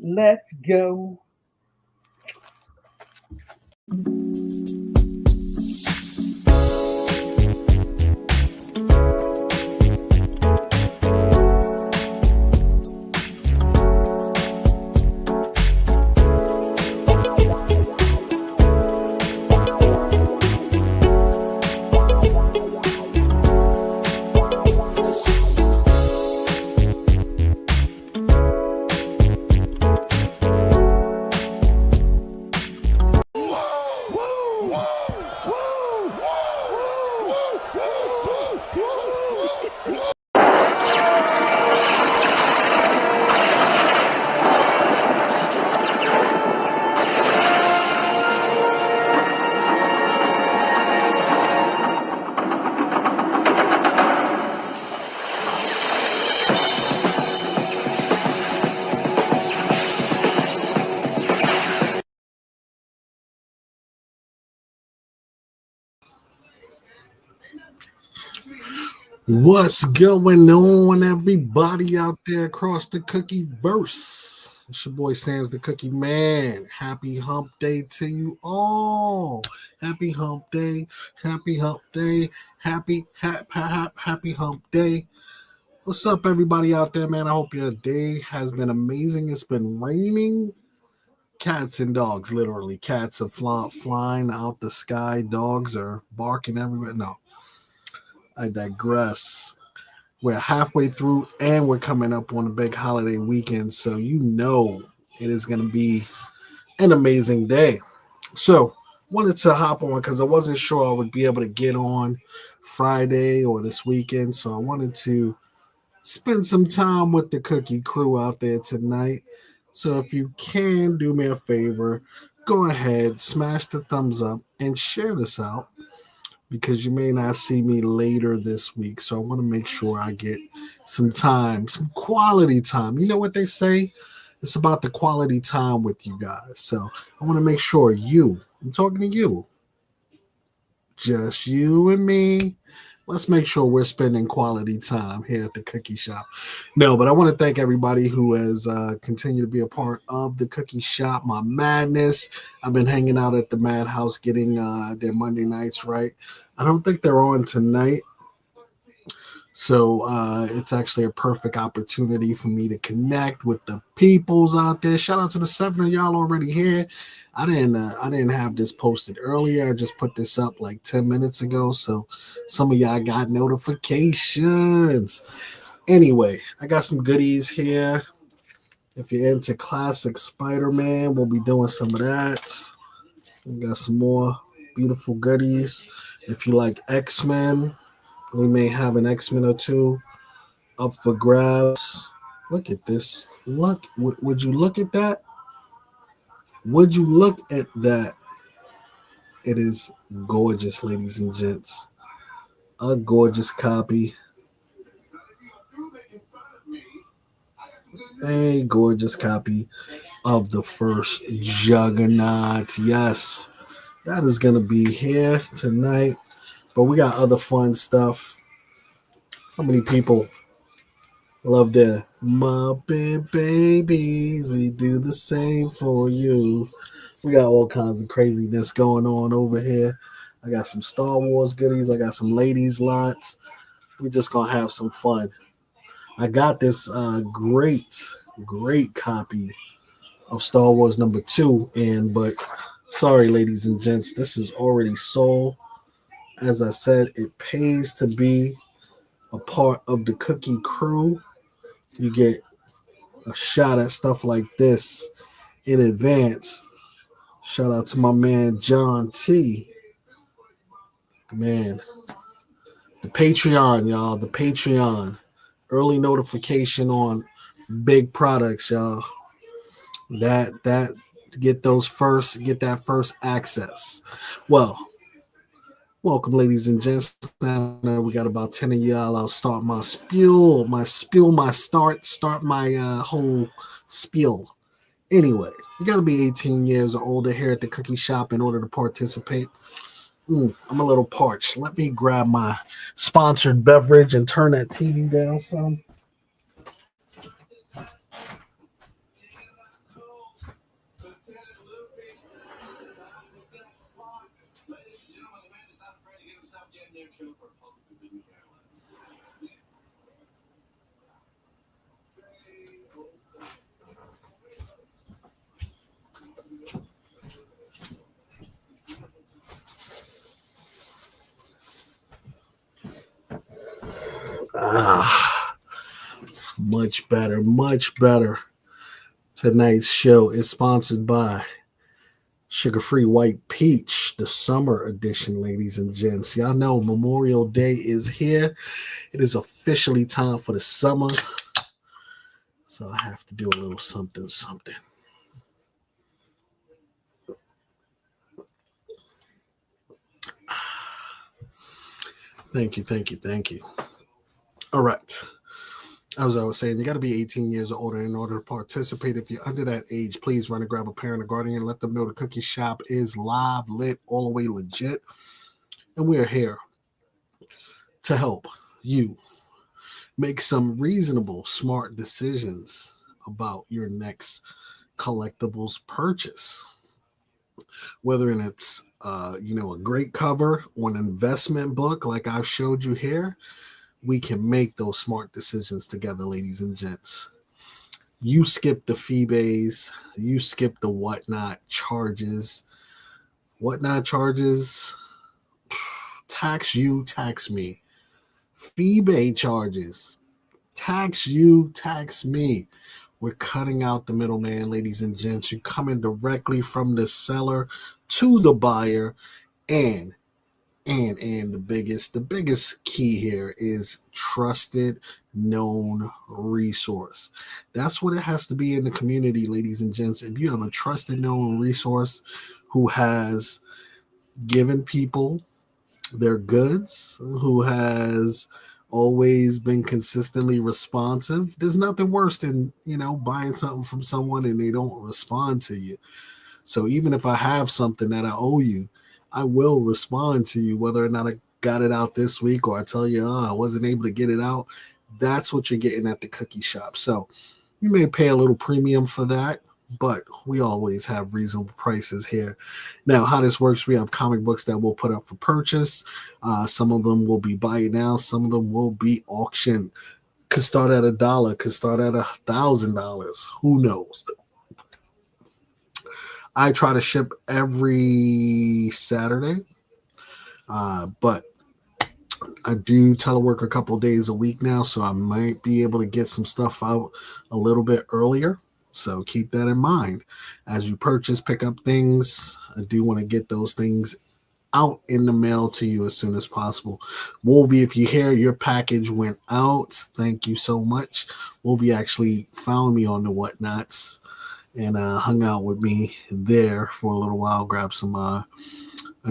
Let's go. What's going on, everybody out there across the cookie verse? It's your boy Sans the Cookie Man. Happy hump day to you all. Happy hump day. Happy hump day. Happy hump day. What's up, everybody out there, man? I hope your day has been amazing. It's been raining. Cats and dogs, literally. Cats are flying out the sky. Dogs are barking everywhere. No, I digress. We're halfway through and we're coming up on a big holiday weekend. So you know it is going to be an amazing day. So wanted to hop on because I wasn't sure I would be able to get on Friday or this weekend. So I wanted to spend some time with the cookie crew out there tonight. So if you can do me a favor, go ahead, smash the thumbs up and share this out because you may not see me later this week. So I want to make sure I get some time, some quality time. You know what they say? It's about the quality time with you guys. So I want to make sure I'm talking to you, just you and me. Let's make sure we're spending quality time here at the cookie shop. No, but I want to thank everybody who has continued to be a part of the cookie shop, my madness. I've been hanging out at the Madhouse getting their Monday nights right. I don't think they're on tonight. So it's actually a perfect opportunity for me to connect with the peoples out there. Shout out to the 7 of y'all already here. I didn't have this posted earlier. I just put this up like 10 minutes ago. So some of y'all got notifications. Anyway, I got some goodies here. If you're into classic Spider-Man, we'll be doing some of that. We got some more beautiful goodies. If you like X-Men, we may have an X-Men or two up for grabs. Look at this. Look, would you look at that? Would you look at that? It is gorgeous, ladies and gents. A gorgeous copy. A gorgeous copy of the first Juggernaut. Yes, that is going to be here tonight. But we got other fun stuff. How many people love their Muppet babies? We do the same for you. We got all kinds of craziness going on over here. I got some Star Wars goodies. I got some ladies lots. We're just going to have some fun. I got this great copy of Star Wars #2. But sorry, ladies and gents, this is already sold. As I said, it pays to be a part of the cookie crew. You get a shot at stuff like this in advance. Shout out to my man John T. Man, the Patreon, y'all. The Patreon. Early notification on big products, y'all. That get that first access. Well, welcome, ladies and gents. Now we got about 10 of y'all. I'll start my whole spiel. Anyway, you got to be 18 years or older here at the cookie shop in order to participate. I'm a little parched. Let me grab my sponsored beverage and turn that TV down some. Much better, much better. Tonight's show is sponsored by Sugar Free White Peach, the summer edition, ladies and gents. Y'all know Memorial Day is here. It is officially time for the summer. So I have to do a little something, something. Thank you, thank you, thank you. All right. As I was saying, you got to be 18 years or older in order to participate. If you're under that age, please run and grab a parent or guardian. Let them know the cookie shop is live, lit, all the way legit. And we're here to help you make some reasonable, smart decisions about your next collectibles purchase. Whether it's a great cover or an investment book like I've showed you here, we can make those smart decisions together, ladies and gents. You skip the fee bays, you skip the whatnot charges. Whatnot charges, tax you, tax me. Fee bay charges, tax you, tax me. We're cutting out the middleman, ladies and gents. You're coming directly from the seller to the buyer, and the biggest key here is trusted, known resource. That's what it has to be in the community, ladies and gents. If you have a trusted, known resource who has given people their goods, who has always been consistently responsive, there's nothing worse than buying something from someone and they don't respond to you. So even if I have something that I owe you, I will respond to you, whether or not I got it out this week or I tell you, I wasn't able to get it out. That's what you're getting at the cookie shop. So you may pay a little premium for that, but we always have reasonable prices here. Now, how this works, we have comic books that we'll put up for purchase. Some of them will be buy it now. Some of them will be auction. Could start at $1, could start at $1,000. Who knows? I try to ship every Saturday, but I do telework a couple days a week now, so I might be able to get some stuff out a little bit earlier. So keep that in mind. As you purchase, pick up things, I do want to get those things out in the mail to you as soon as possible. Wolvie, if you hear your package went out, thank you so much. Wolvie actually found me on the whatnots and hung out with me there for a little while. Grabbed some. I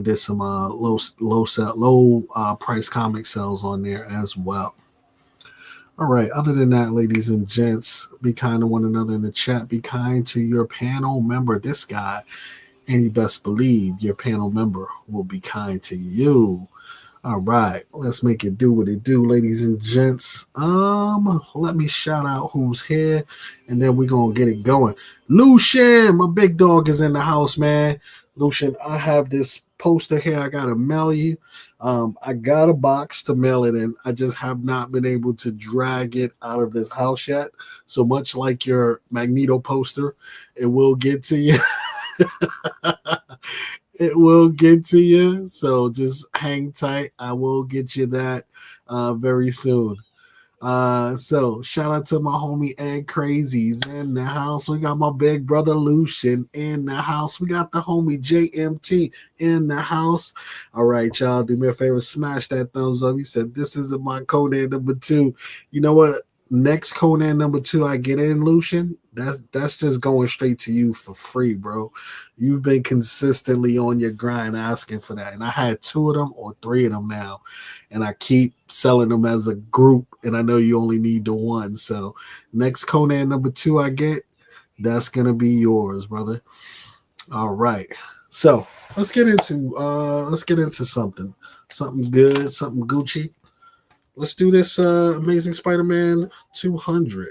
did some low price comic sales on there as well. All right. Other than that, ladies and gents, be kind to one another in the chat. Be kind to your panel member. This guy, and you best believe your panel member will be kind to you. All right, let's make it do what it do, ladies and gents. Let me shout out who's here, and then we're gonna get it going. Lucian, my big dog, is in the house, man. Lucian, I have this poster here. I gotta mail you. I got a box to mail it in. I just have not been able to drag it out of this house yet. So much like your Magneto poster, it will get to you. It will get to you, so just hang tight. I will get you that very soon. So shout out to my homie Ed Crazies in the house. We got my big brother Lucian in the house. We got the homie JMT in the house. All right, y'all, do me a favor, smash that thumbs up. He said this isn't my Conan number 2. You know what? Next Conan number 2 I get in, Lucian, that's just going straight to you for free, bro. You've been consistently on your grind asking for that, and I had 2 of them or 3 of them now, and I keep selling them as a group, and I know you only need the one. So next Conan number 2 I get, that's gonna be yours, brother. All right, so let's get into something good, something Gucci. Let's do this Amazing Spider-Man 200.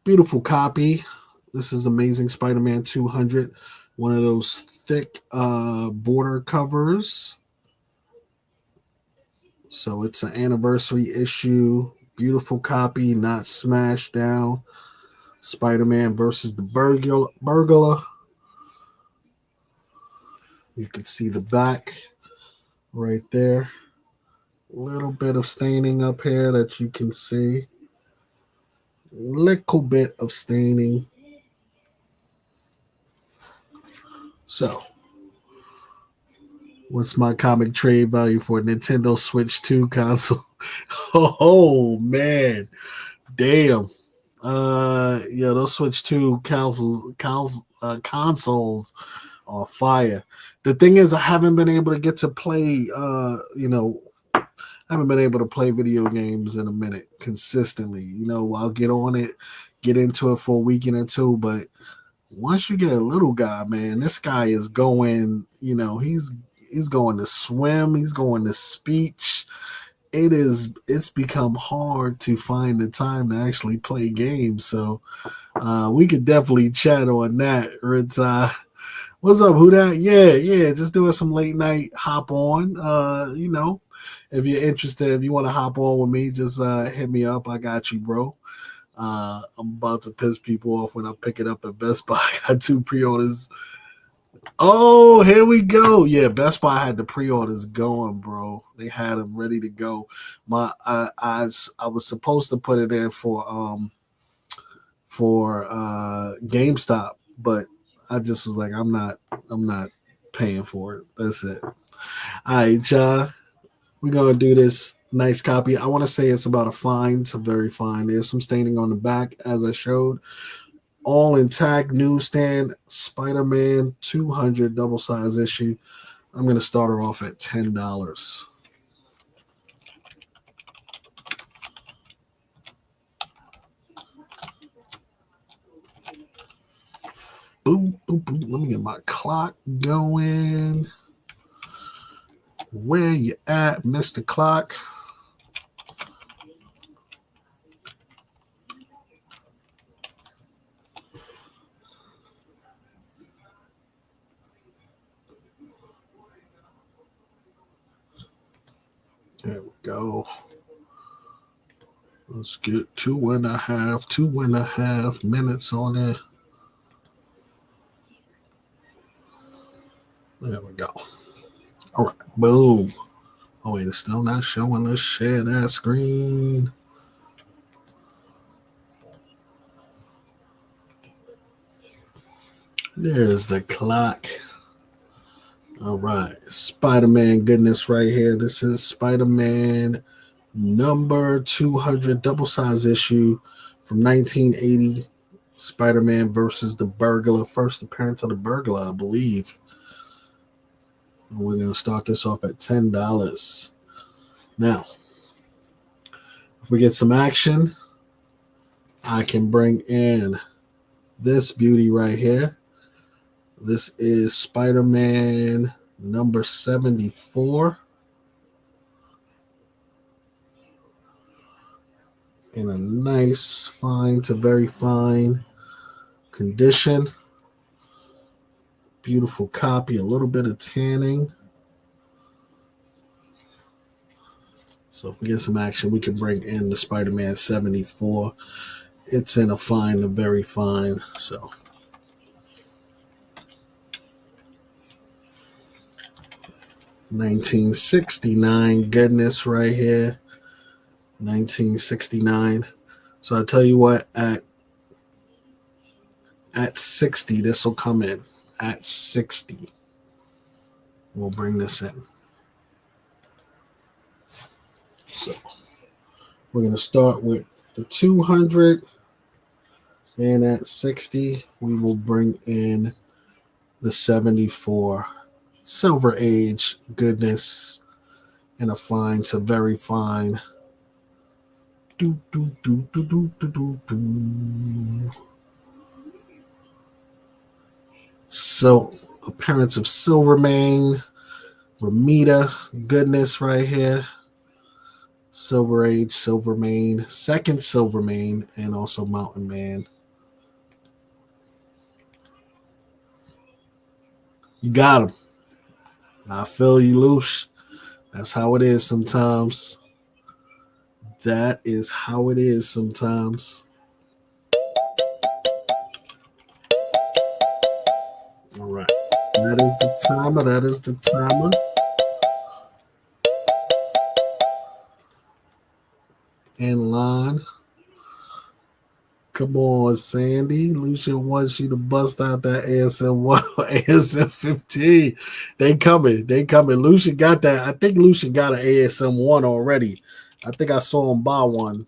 Beautiful copy. This is Amazing Spider-Man 200. One of those thick border covers. So it's an anniversary issue. Beautiful copy, not smashed down. Spider-Man versus the burglar. You can see the back right there. Little bit of staining up here that you can see. Little bit of staining. So, what's my comic trade value for a Nintendo Switch 2 console? Oh man, damn. Yeah, those Switch 2 consoles are fire. The thing is, I haven't been able to get to play. I haven't been able to play video games in a minute consistently. I'll get on it, get into it for a weekend or two, but once you get a little guy, man, this guy is going. He's going to swim. He's going to speech. It's become hard to find the time to actually play games. So we could definitely chat on that, Rita. What's up, who that? Yeah, just doing some late night hop on. If you're interested, if you want to hop on with me, just hit me up. I got you, bro. I'm about to piss people off when I pick it up at Best Buy. I got 2 pre-orders. Oh, here we go. Yeah, Best Buy had the pre-orders going, bro. They had them ready to go. I was supposed to put it in for GameStop, but I just was like, I'm not paying for it. That's it. All right, y'all. We're gonna do this nice copy. I want to say it's about a fine to very fine. There's some staining on the back, as I showed. All intact newsstand Spider-Man 200 double size issue. I'm gonna start her off at $10. Boom, boom, boom. Let me get my clock going. Where you at, Mr. Clock? There we go. Let's get 2.5 minutes on it. There we go. All right, boom. Oh wait, it's still not showing. Let's share that screen. There's the clock. All right, Spider-Man goodness right here. This is Spider-Man number 200 double size issue from 1980. Spider-Man versus the Burglar. First appearance of the Burglar, I believe. We're going to start this off at $10. Now, if we get some action, I can bring in this beauty right here. This is Spider-Man number 74. In a nice, fine to very fine condition. Beautiful copy, a little bit of tanning. So if we get some action, we can bring in the Spider-Man 74. It's in a fine to very fine. So 1969 goodness right here. 1969. So I tell you what, at 60, this will come in. At 60, we'll bring this in. So we're going to start with the 200, and at 60, we will bring in the 74. Silver Age goodness in a fine to very fine. Do, do, do, do, do, do, do, do. So, appearance of Silvermane, Ramita goodness right here. Silver Age, Silvermane, second Silvermane, and also Mountain Man. You got him. I feel you, Loosh. That's how it is sometimes. That is how it is sometimes. All right. That is the timer. That is the timer. in line. Come on, Sandy. Lucia wants you to bust out that ASM 1 or ASM 15. They coming. They coming. Lucia got that. I think Lucia got an ASM 1 already. I think I saw him buy one.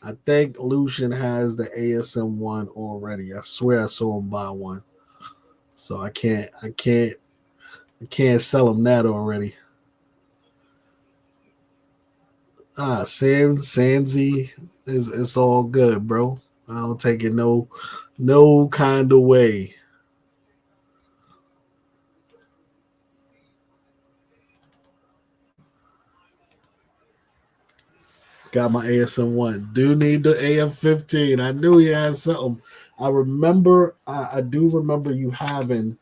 I think Lucian has the ASM 1 already. I swear I saw him buy one. So I can't sell him that already. Sandsy, it's all good, bro. I don't take it no kind of way. Got my ASM 1. Do need the AF 15. I knew he had something. I do remember you having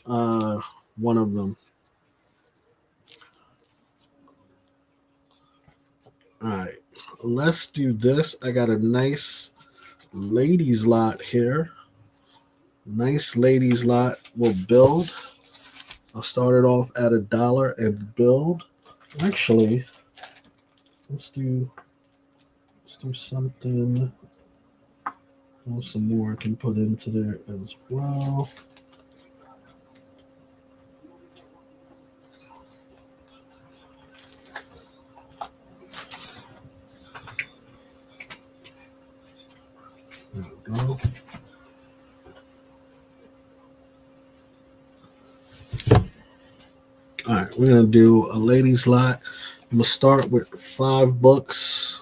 one of them. All right. Let's do this. I got a nice ladies lot here. Nice ladies lot. We'll build. I'll start it off at $1 and build. Actually, let's do something. Some more I can put into there as well. There we go. All right, we're gonna do a ladies lot. I'm gonna start with 5 books,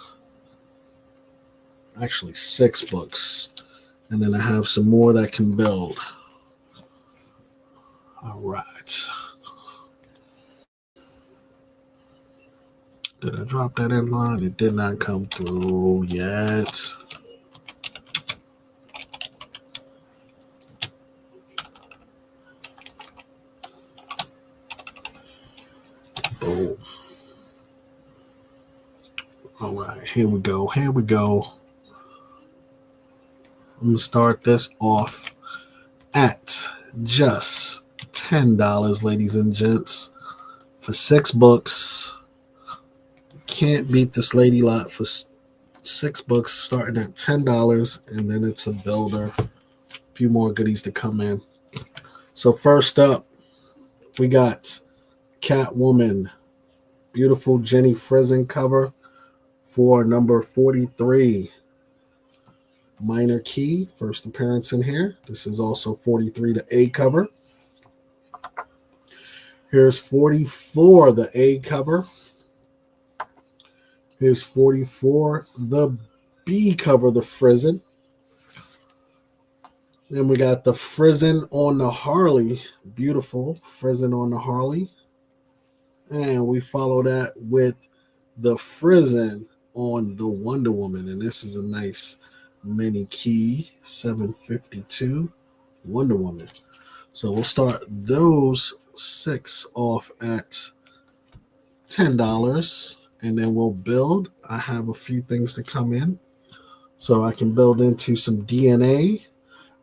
actually 6 books, and then I have some more that can build. All right. Did I drop that in line? It did not come through yet. Boom. All right, here we go. Here we go. I'm gonna start this off at just $10, ladies and gents, for 6 books. Can't beat this lady lot for 6 books, starting at $10, and then it's a builder. A few more goodies to come in. So first up, we got Catwoman, beautiful Jenny Frizen cover for number 43. Minor Key, first appearance in here. This is also 43, the A cover. Here's 44, the A cover. Here's 44, the B cover, the Frizen. Then we got the Frizen on the Harley. Beautiful Frizen on the Harley. And we follow that with the Frizen on the Wonder Woman. And this is a nice mini key, 752 Wonder Woman. So we'll start those 6 off at $10, and then we'll build. I have a few things to come in, so I can build into some DNA,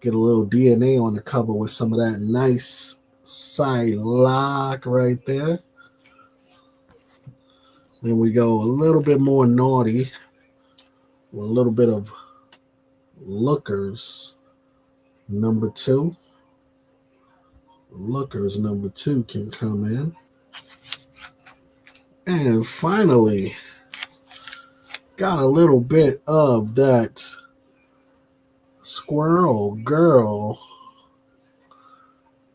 get a little DNA on the cover with some of that nice side lock right there. Then we go a little bit more naughty with a little bit of Lookers number 2. Lookers number 2 can come in. And finally, got a little bit of that Squirrel Girl,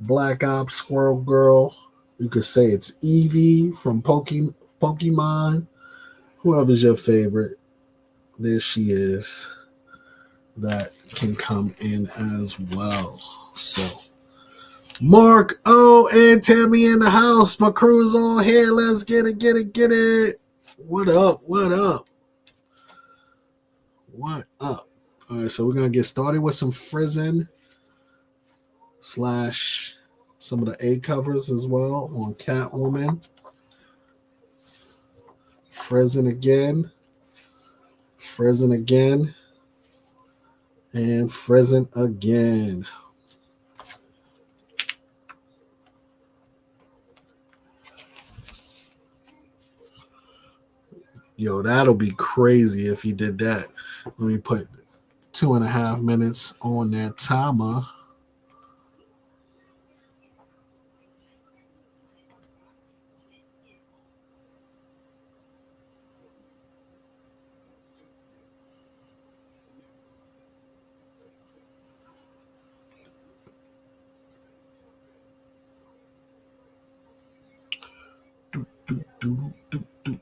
Black Ops Squirrel Girl. You could say it's Eevee from Pokemon. Whoever's your favorite, there she is. That can come in as well. So, Mark O and Tammy in the house. My crew is on here. Let's get it, get it, get it. What up? What up? What up? All right, so we're going to get started with some Frizen / some of the A covers as well on Catwoman. Frizen again. Frizen again. And Frizen again. Yo, that'll be crazy if he did that. Let me put 2.5 minutes on that timer. Do, do, do, do, do.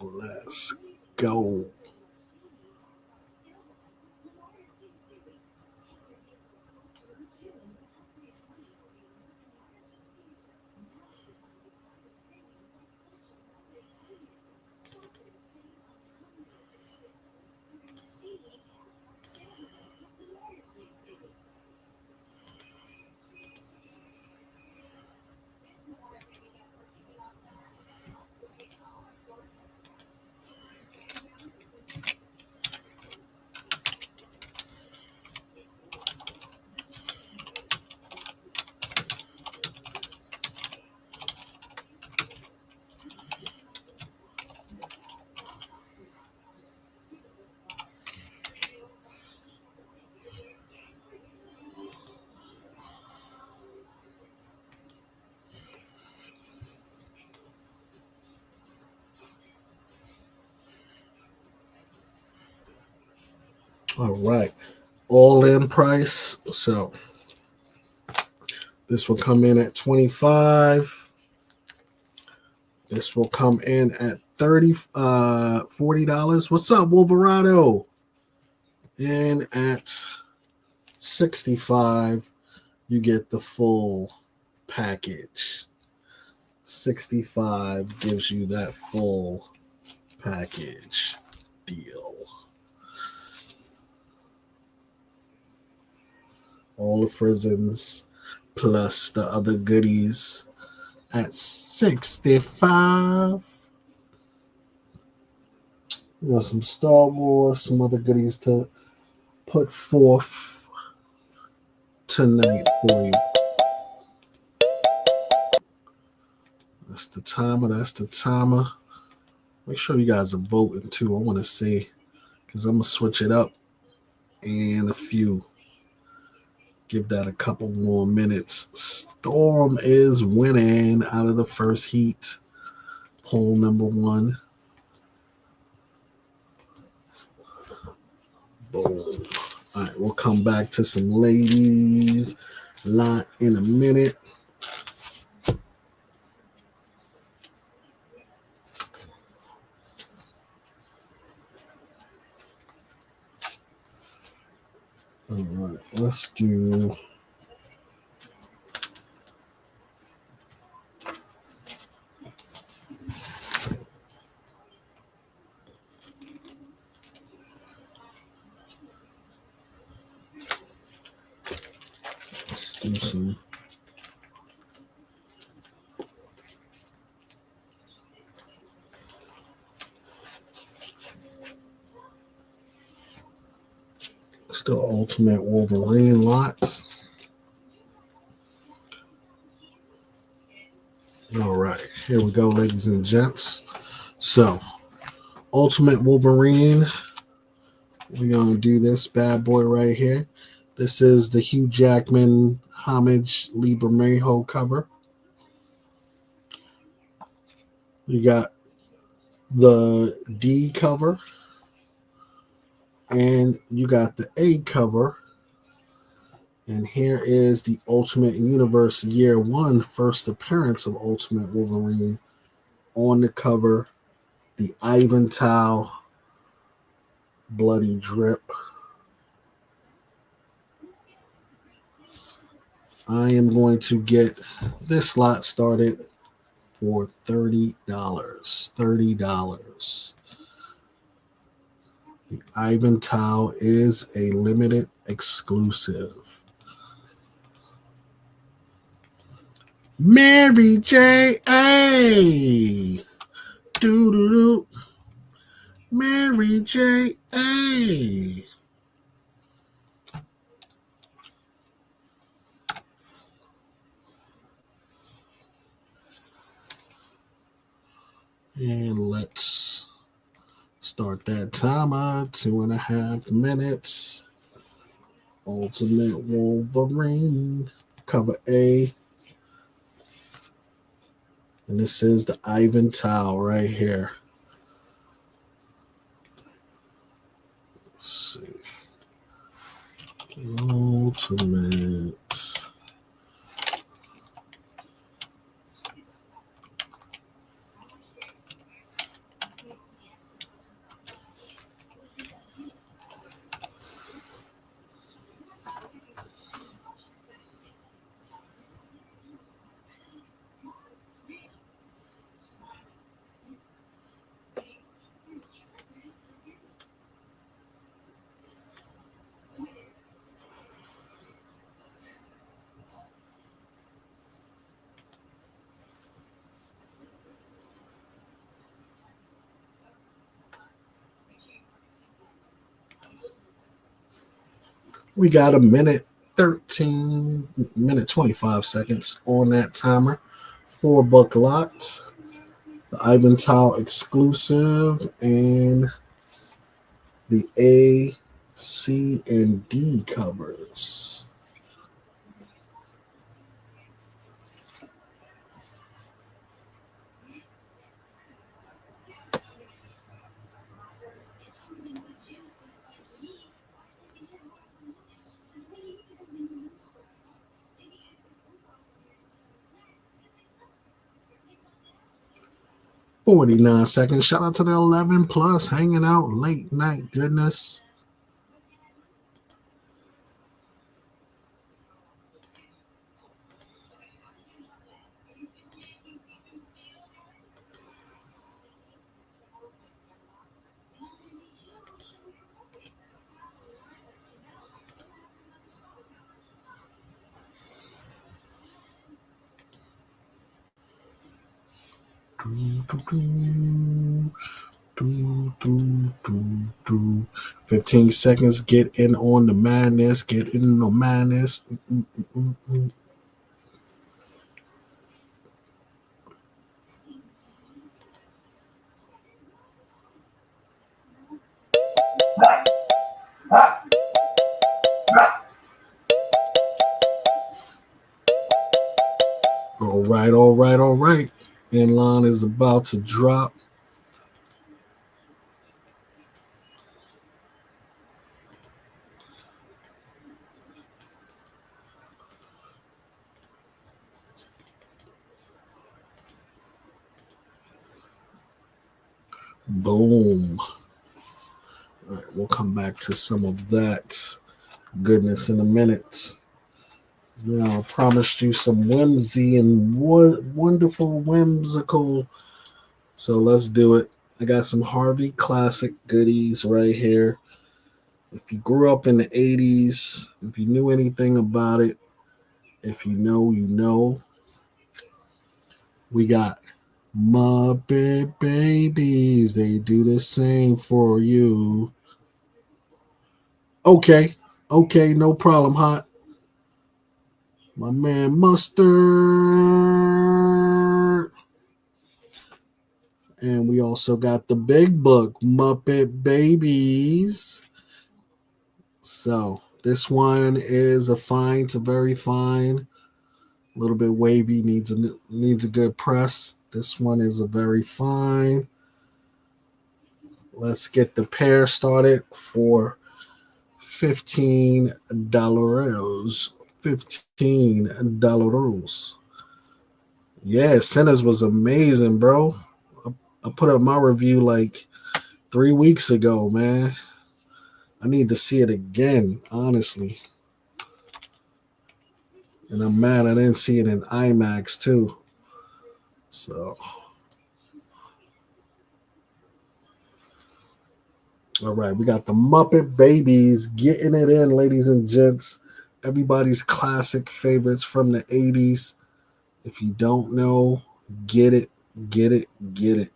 Let's go. All right. All in price. So this will come in at 25. This will come in at $40. What's up, Wolverado? And at 65, you get the full package. 65 gives you that full package deal. All the Frizzens plus the other goodies at 65. We got some Star Wars, some other goodies to put forth tonight for you. That's the timer. That's the timer. Make sure you guys are voting too. I want to see because I'm going to switch it up in a few. Give that a couple more minutes. Storm is winning out of the first heat. Poll number 1. Boom. All right, we'll come back to some ladies lot in a minute. All right, let's do. Let's do some. Still Ultimate Wolverine lots. All right, here we go, ladies and gents. So, Ultimate Wolverine. We're going to do this bad boy right here. This is the Hugh Jackman Homage Lee Bermejo cover. You got the D cover. And you got the A cover. And here is the Ultimate Universe Year 1 first appearance of Ultimate Wolverine. On the cover, the Ivantow Bloody Drip. I am going to get this lot started for $30. $30. The Ivantow is a limited exclusive. Mary J. A. Doo-doo-doo. Mary J. A. And let's start that timer. 2.5 minutes. Ultimate Wolverine. Cover A. And this is the Ivan Towel right here. Let's see. Ultimate. We got a minute 25 seconds on that timer. $4 lot. The Ivan Towel exclusive and the A, C, and D covers. $49 seconds. Shout out to the 11 plus hanging out late night goodness. Do, do, do. 15 seconds. Get in on the madness. Get in on the madness. All right, all right, all right. Inline is about to drop. Boom. All right, we'll come back to some of that goodness in a minute. Now, I promised you some whimsy and wonderful, whimsical. So let's do it. I got some Harvey Classic goodies right here. If you grew up in the 80s, if you knew anything about it, if you know, you know. We got Muppet Babies. They do the same for you. Okay. Okay, no problem, Hot. My man Mustard. And we also got the big book, Muppet Babies. So this one is a fine to very fine. A little bit wavy, needs a good press. This one is a very fine. Let's get the pair started for $15. $15. Yeah, Sinners was amazing, bro. I put up my review like 3 weeks ago, man. I need to see it again, honestly. And I'm mad I didn't see it in IMAX too. So, all right, we got the Muppet Babies getting it in, ladies and gents. Everybody's classic favorites from the 80s. If you don't know, get it, get it, get it.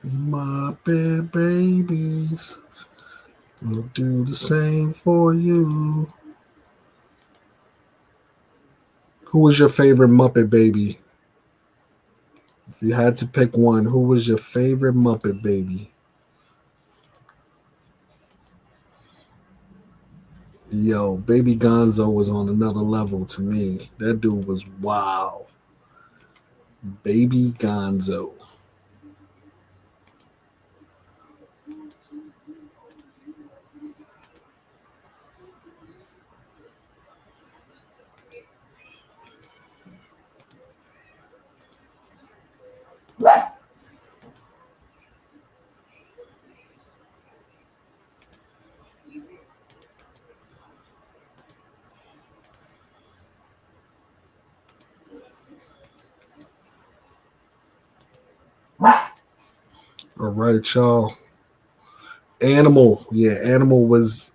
Muppet Babies will do the same for you. Who was your favorite Muppet Baby? If you had to pick one, who was your favorite Muppet Baby? Yo, Baby Gonzo was on another level to me. That dude was wow. Baby Gonzo. All right, y'all. Animal. Yeah, Animal was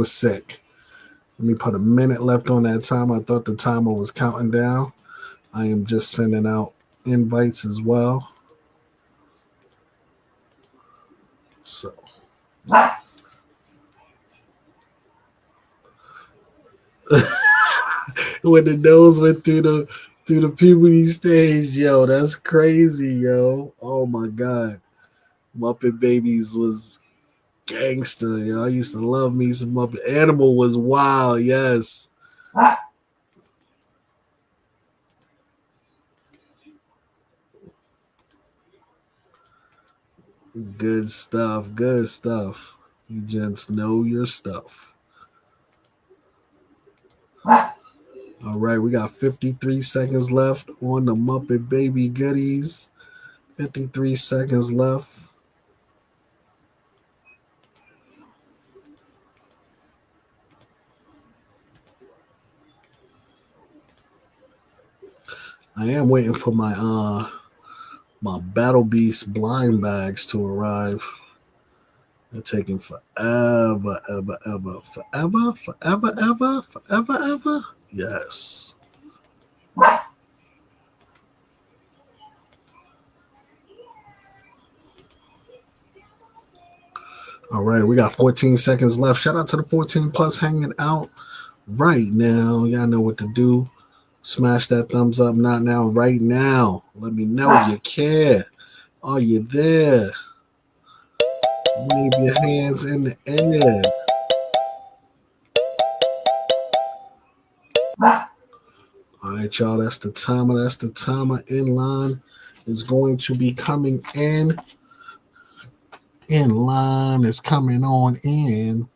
sick. Let me put a minute left on that timer. I thought the timer was counting down. I am just sending out invites as well. So when the nose went through the puberty stage, yo, that's crazy, yo. Oh my god. Muppet Babies was gangster, yo. I used to love me some Muppet. Animal was wild, yes. Good stuff, good stuff. You gents know your stuff. All right, we got 53 seconds left on the Muppet Baby goodies. 53 seconds left. I am waiting for my Battle Beast blind bags to arrive. They're taking forever, ever, ever, forever, forever, ever, forever, ever. Yes. All right, we got 14 seconds left. Shout out to the 14 plus hanging out right now. Y'all know what to do. Smash that thumbs up. Not now, right now. Let me know you care. Are you there? Wave your hands in the air. All right, y'all. That's the timer. That's the timer. In line is going to be coming in. In line is coming on in.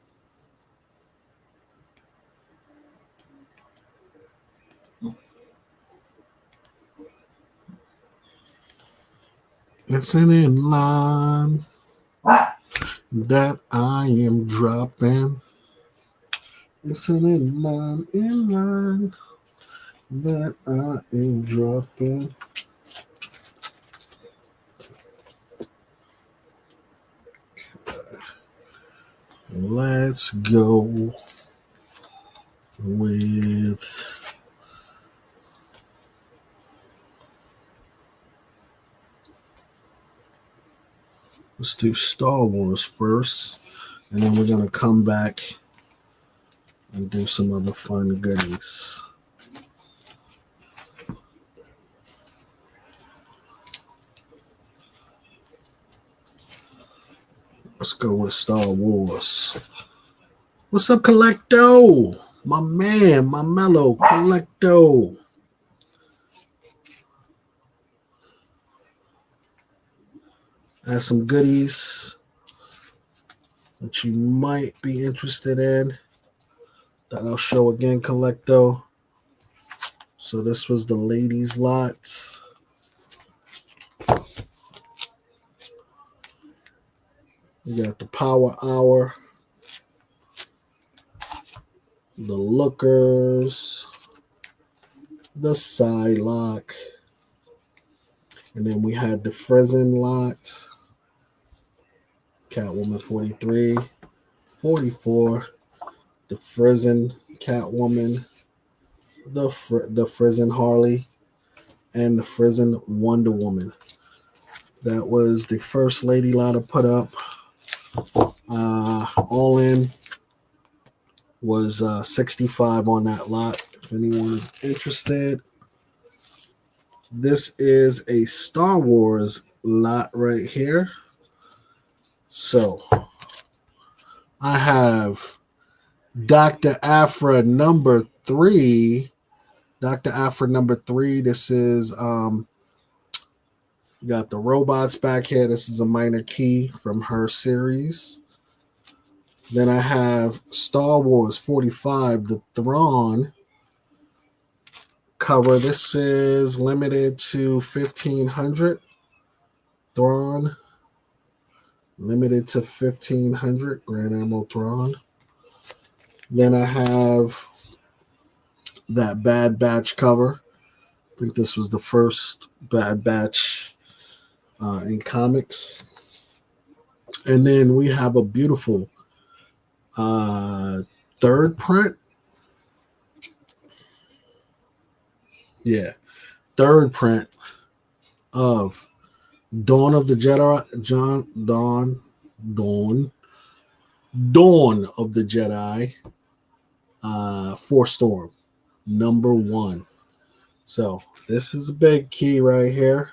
It's an in line that I am dropping. It's an in line that I am dropping. Let's go with let's do Star Wars first, and then we're gonna come back and do some other fun goodies. Let's go with Star Wars. What's up, Collecto? My man, my mellow Collecto. I have some goodies that you might be interested in that I'll show again, Collecto. So this was the ladies' lot. We got the Power Hour, the Lookers, the Psylocke, and then we had the Frizen lot, Catwoman 43, 44, the Frizen Catwoman, the Frizen Harley, and the Frizen Wonder Woman. That was the first lady lot I put up. All in was 65 on that lot. If anyone is interested, this is a Star Wars lot right here. So I have Dr. Afra number 3. Dr. Afra number 3. This is you got the robots back here. This is a minor key from her series. Then I have Star Wars 45, the Thrawn cover. This is limited to 1,500. Thrawn. Limited to 1,500. Grand Admiral Thrawn. Then I have that Bad Batch cover. I think this was the first Bad Batch in comics. And then we have a beautiful third print. Yeah. Third print of Dawn of the Jedi. Dawn of the Jedi. Force Storm. Number 1. So this is a big key right here.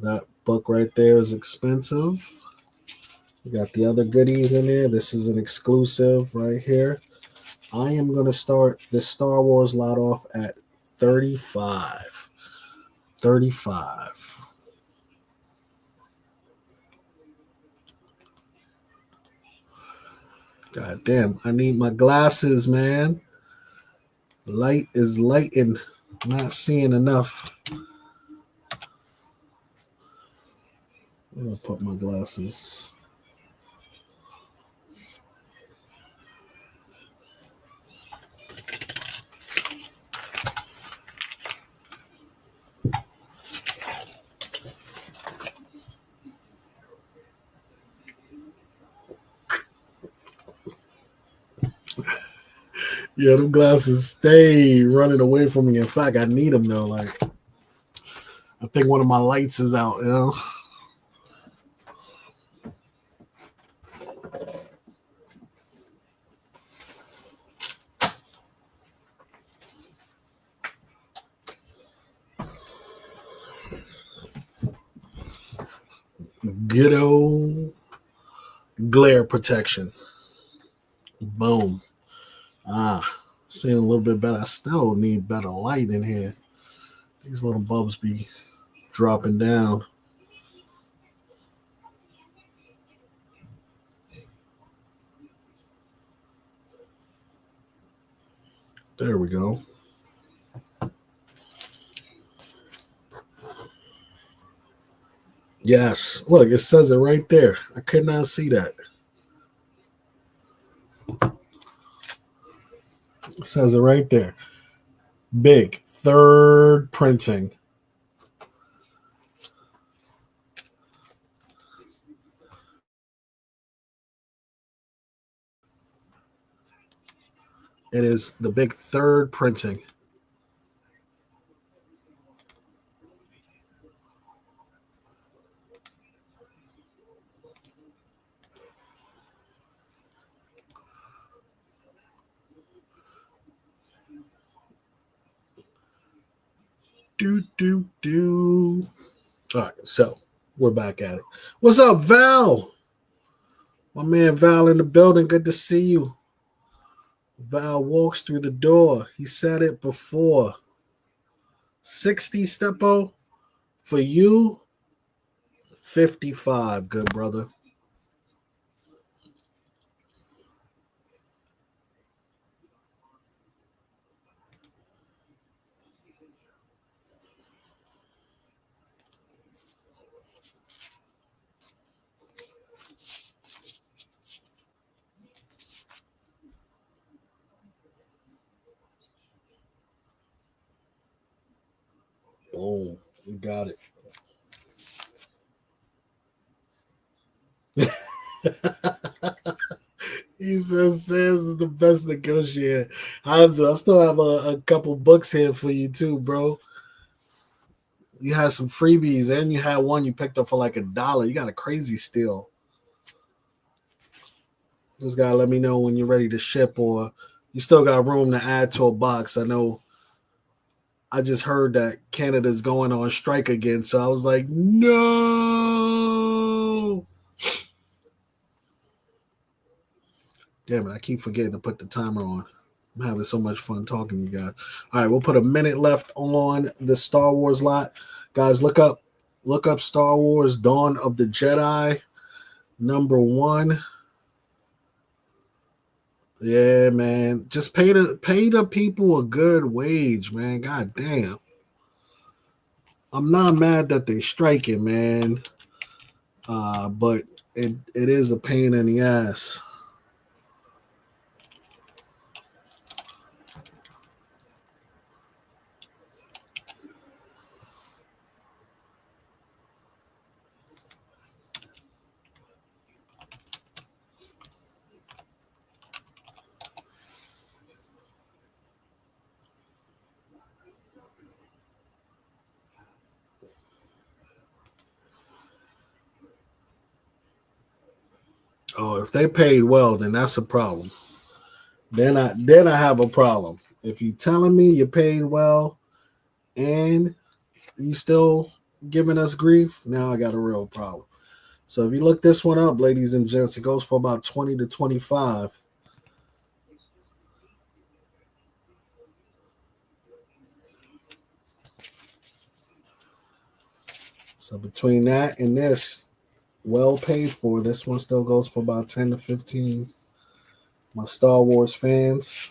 That book right there is expensive. We got the other goodies in there. This is an exclusive right here. I am going to start this Star Wars lot off at 35. 35. God damn, I need my glasses, man. Light is lighting. Not seeing enough. I'm going to put my glasses. Yeah, them glasses stay running away from me. In fact, I need them though. Like, I think one of my lights is out, you know? Good old glare protection. Boom. Seeing a little bit better. I still need better light in here. These little bulbs be dropping down. There we go. Yes. Look, it says it right there. I could not see that. It says it right there. Big. Third printing. It is the big third printing. Do. All right, so we're back at it. What's up, Val? My man Val in the building. Good to see you. Val walks through the door. He said it before. 60 Stepo for you. 55, good brother. Boom. You got it. He says Sans is the best negotiator. Hanzo, I still have a couple books here for you too, bro. You had some freebies, and you had one you picked up for like $1. You got a crazy steal. Just gotta let me know when you're ready to ship, or you still got room to add to a box. I know. I just heard that Canada's going on strike again, so I was like, no. Damn it! I keep forgetting to put the timer on. I'm having so much fun talking to you guys. All right, we'll put a minute left on the Star Wars lot. Guys, look up Star Wars Dawn of the Jedi #1. Yeah, man. Just pay the people a good wage, man. God damn. I'm not mad that they striking, man. But it is a pain in the ass. Oh, if they paid well, then that's a problem. Then I have a problem. If you telling me you paid well and you still giving us grief, now I got a real problem. So if you look this one up, ladies and gents, it goes for about 20 to 25. So between that and this, well paid for, this one still goes for about 10 to 15. My Star Wars fans.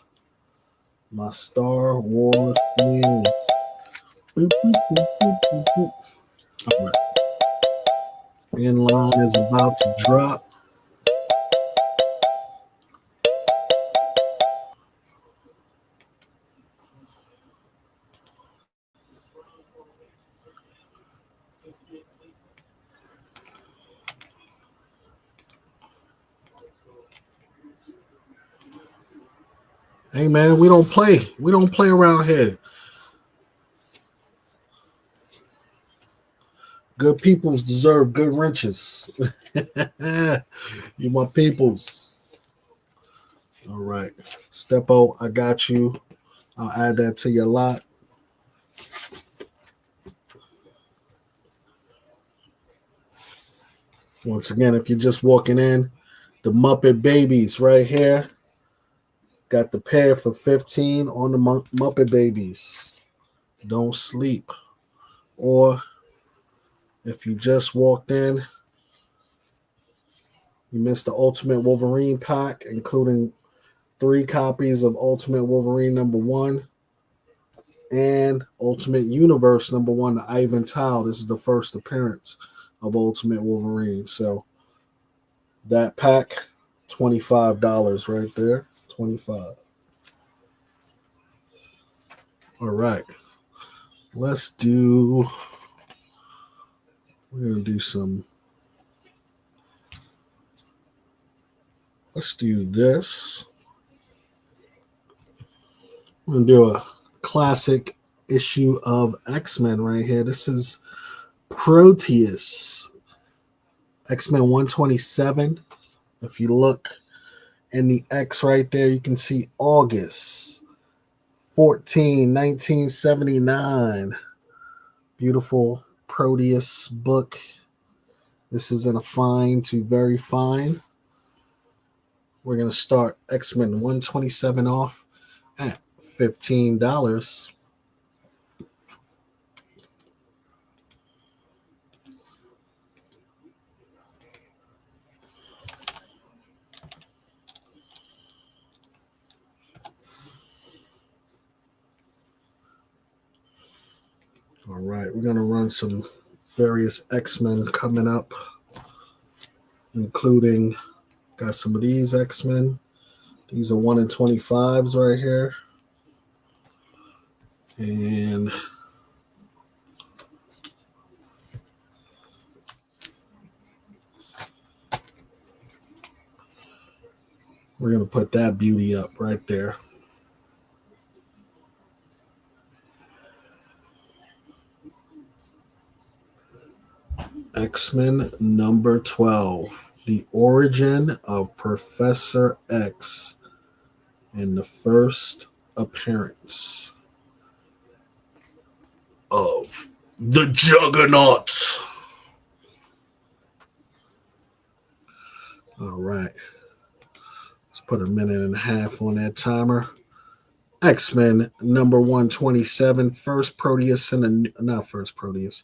My Star Wars fans. Boop, boop, boop, boop, boop, boop. All right. In line is about to drop. Hey man, we don't play. We don't play around here. Good peoples deserve good wrenches. You my peoples. All right. Stepo, I got you. I'll add that to your lot. Once again, if you're just walking in, the Muppet Babies right here. Got the pair for 15 on the Muppet Babies. Don't sleep. Or if you just walked in, you missed the Ultimate Wolverine pack, including 3 copies of Ultimate Wolverine #1 and Ultimate Universe #1, the Ivan Tile. This is the first appearance of Ultimate Wolverine. So that pack, $25 right there. 25. All right. Let's do we're gonna do some let's do this. We're gonna do a classic issue of X-Men right here. This is Proteus. X-Men 127. If you look in the X right there, you can see August 14, 1979. Beautiful Proteus book. This is in a fine to very fine. We're going to start X-Men 127 off at $15. All right, we're going to run some various X-Men coming up, including got some of these X-Men. These are 1 in 25s right here. And we're going to put that beauty up right there. X-Men number 12. The origin of Professor X in the first appearance of the Juggernaut. All right. Let's put a minute and a half on that timer. X-Men number 127, first Proteus in the not first Proteus,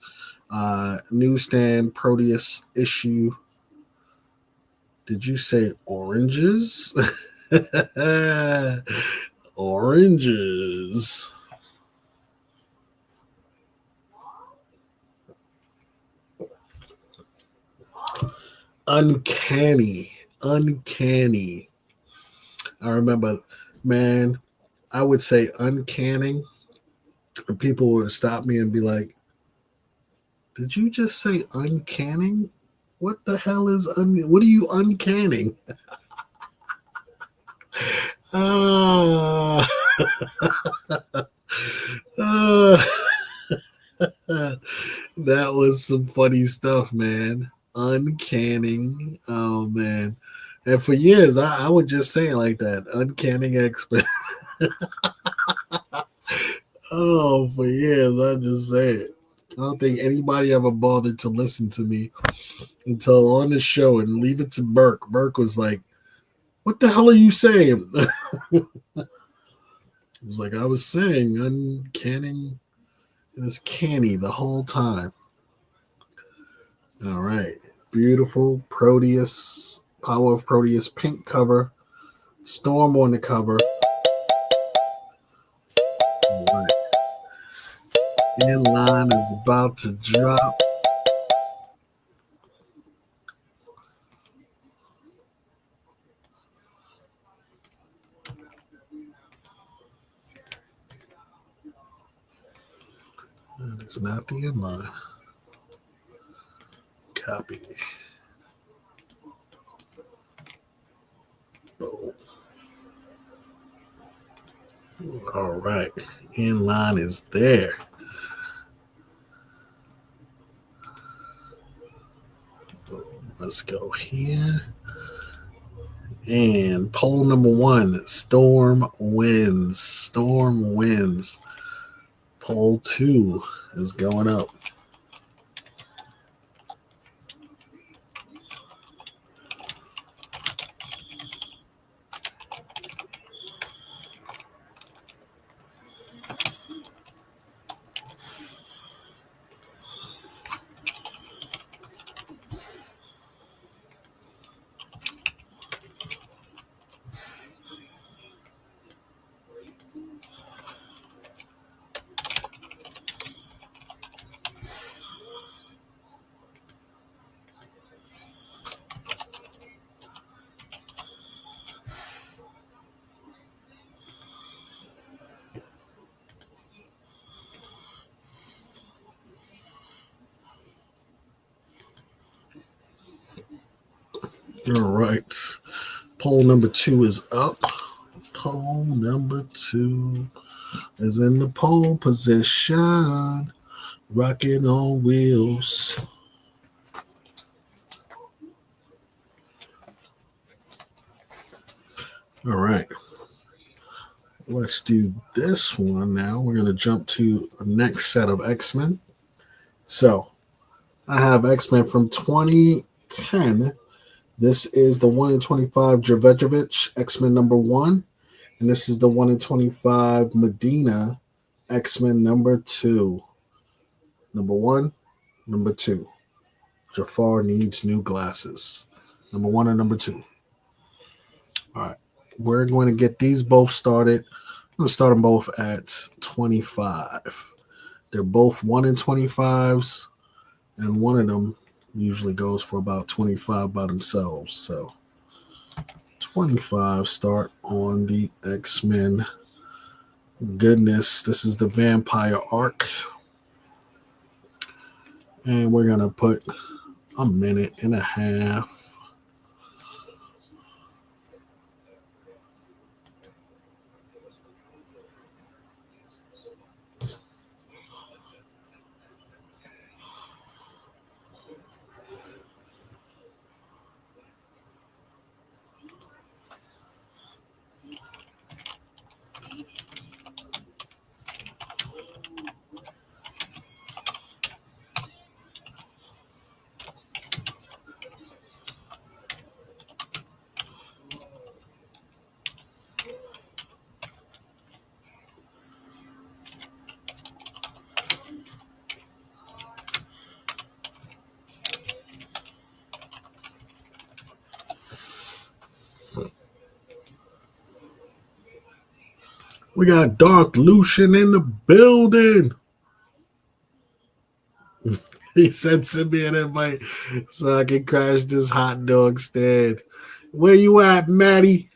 newsstand Proteus issue. Did you say oranges? Oranges. Uncanny. Uncanny. I remember, man, I would say uncanning, and people would stop me and be like, did you just say uncanning? What the hell is what are you uncanning? Ah, uh, that was some funny stuff, man. Uncanning. Oh man. And for years I would just say it like that. Uncanning expert. Oh, for years I just say it. I don't think anybody ever bothered to listen to me until on the show and leave it to Burke. Burke was like, what the hell are you saying? It was like I was saying uncanning. It was canny the whole time. All right. Beautiful Proteus, Power of Proteus pink cover. Storm on the cover. All right. Inline is about to drop. That is not the inline. Copy. Oh. All right. Inline is there. Let's go here. And poll number 1, Storm wins. Storm wins. Poll 2 is going up. All right. Poll number 2 is up. Poll number 2 is in the pole position. Rocking on wheels. All right. Let's do this one now. We're going to jump to the next set of X-Men. So I have X-Men from 2010. This is the 1 in 25 Jovovich, X-Men number 1. And this is the 1 in 25 Medina, X-Men number 2. Number 1, number 2. Jafar needs new glasses. Number 1 and number 2. All right. We're going to get these both started. I'm going to start them both at 25. They're both 1 in 25s, and one of them usually goes for about 25 by themselves. So 25 start on the X-Men. Goodness, this is the vampire arc. And we're going to put a minute and a half. We got Dark Lucian in the building. He said, send me an invite so I can crash this hot dog stand. Where you at, Maddie?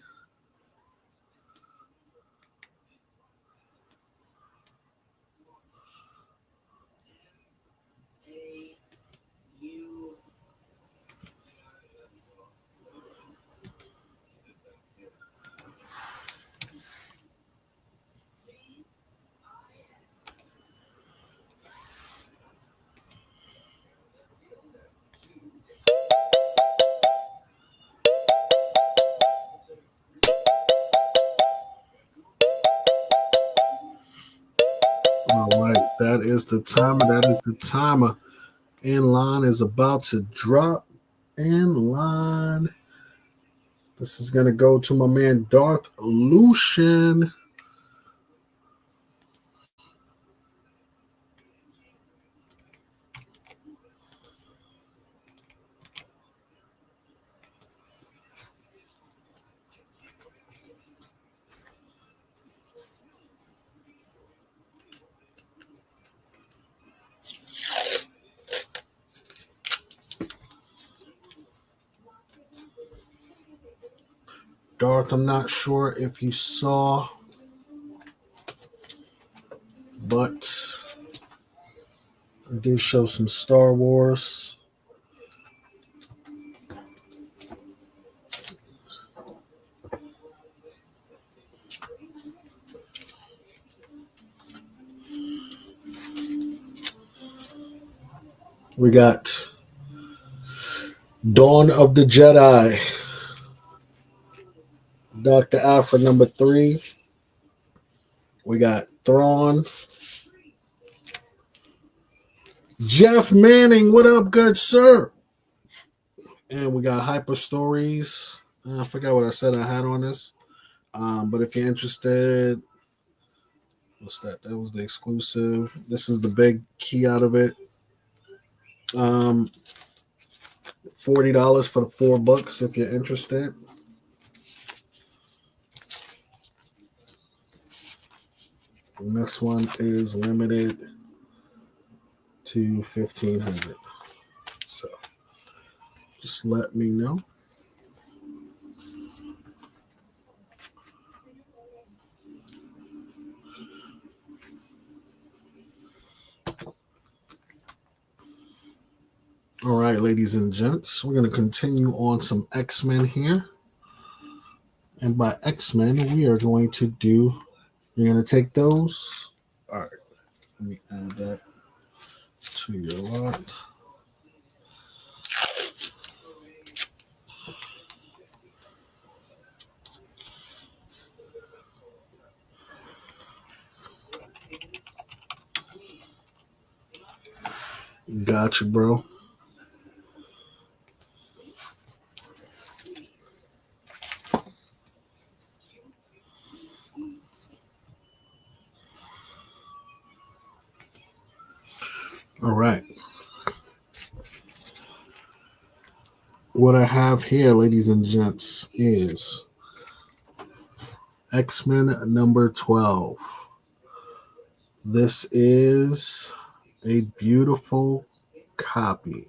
All right, that is the timer. That is the timer. In line is about to drop. In line. This is gonna go to my man Darth Lucian. Darth, I'm not sure if you saw, but I did show some Star Wars. We got Dawn of the Jedi, Dr. Alpha number 3. We got Thrawn. Jeff Manning, what up, good sir? And we got Hyper Stories. I forgot what I said I had on this. But if you're interested, what's that? That was the exclusive. This is the big key out of it. Um, $40 for the 4 books if you're interested. And this one is limited to 1,500. So just let me know. All right, ladies and gents, we're going to continue on some X-Men here. And by X-Men, we are going to do, you're going to take those. All right, let me add that to your lot. Gotcha, bro. All right. What I have here, ladies and gents, is X-Men number 12. This is a beautiful copy.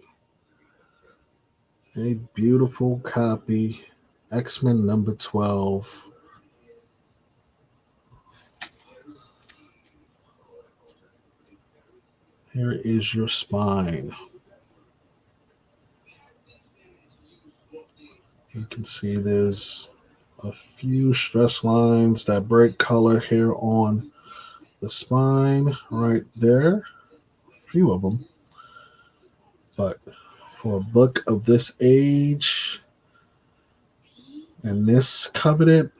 A beautiful copy. X-Men number 12. Here is your spine. You can see there's a few stress lines, that bright color here on the spine right there. A few of them. But for a book of this age and this coveted,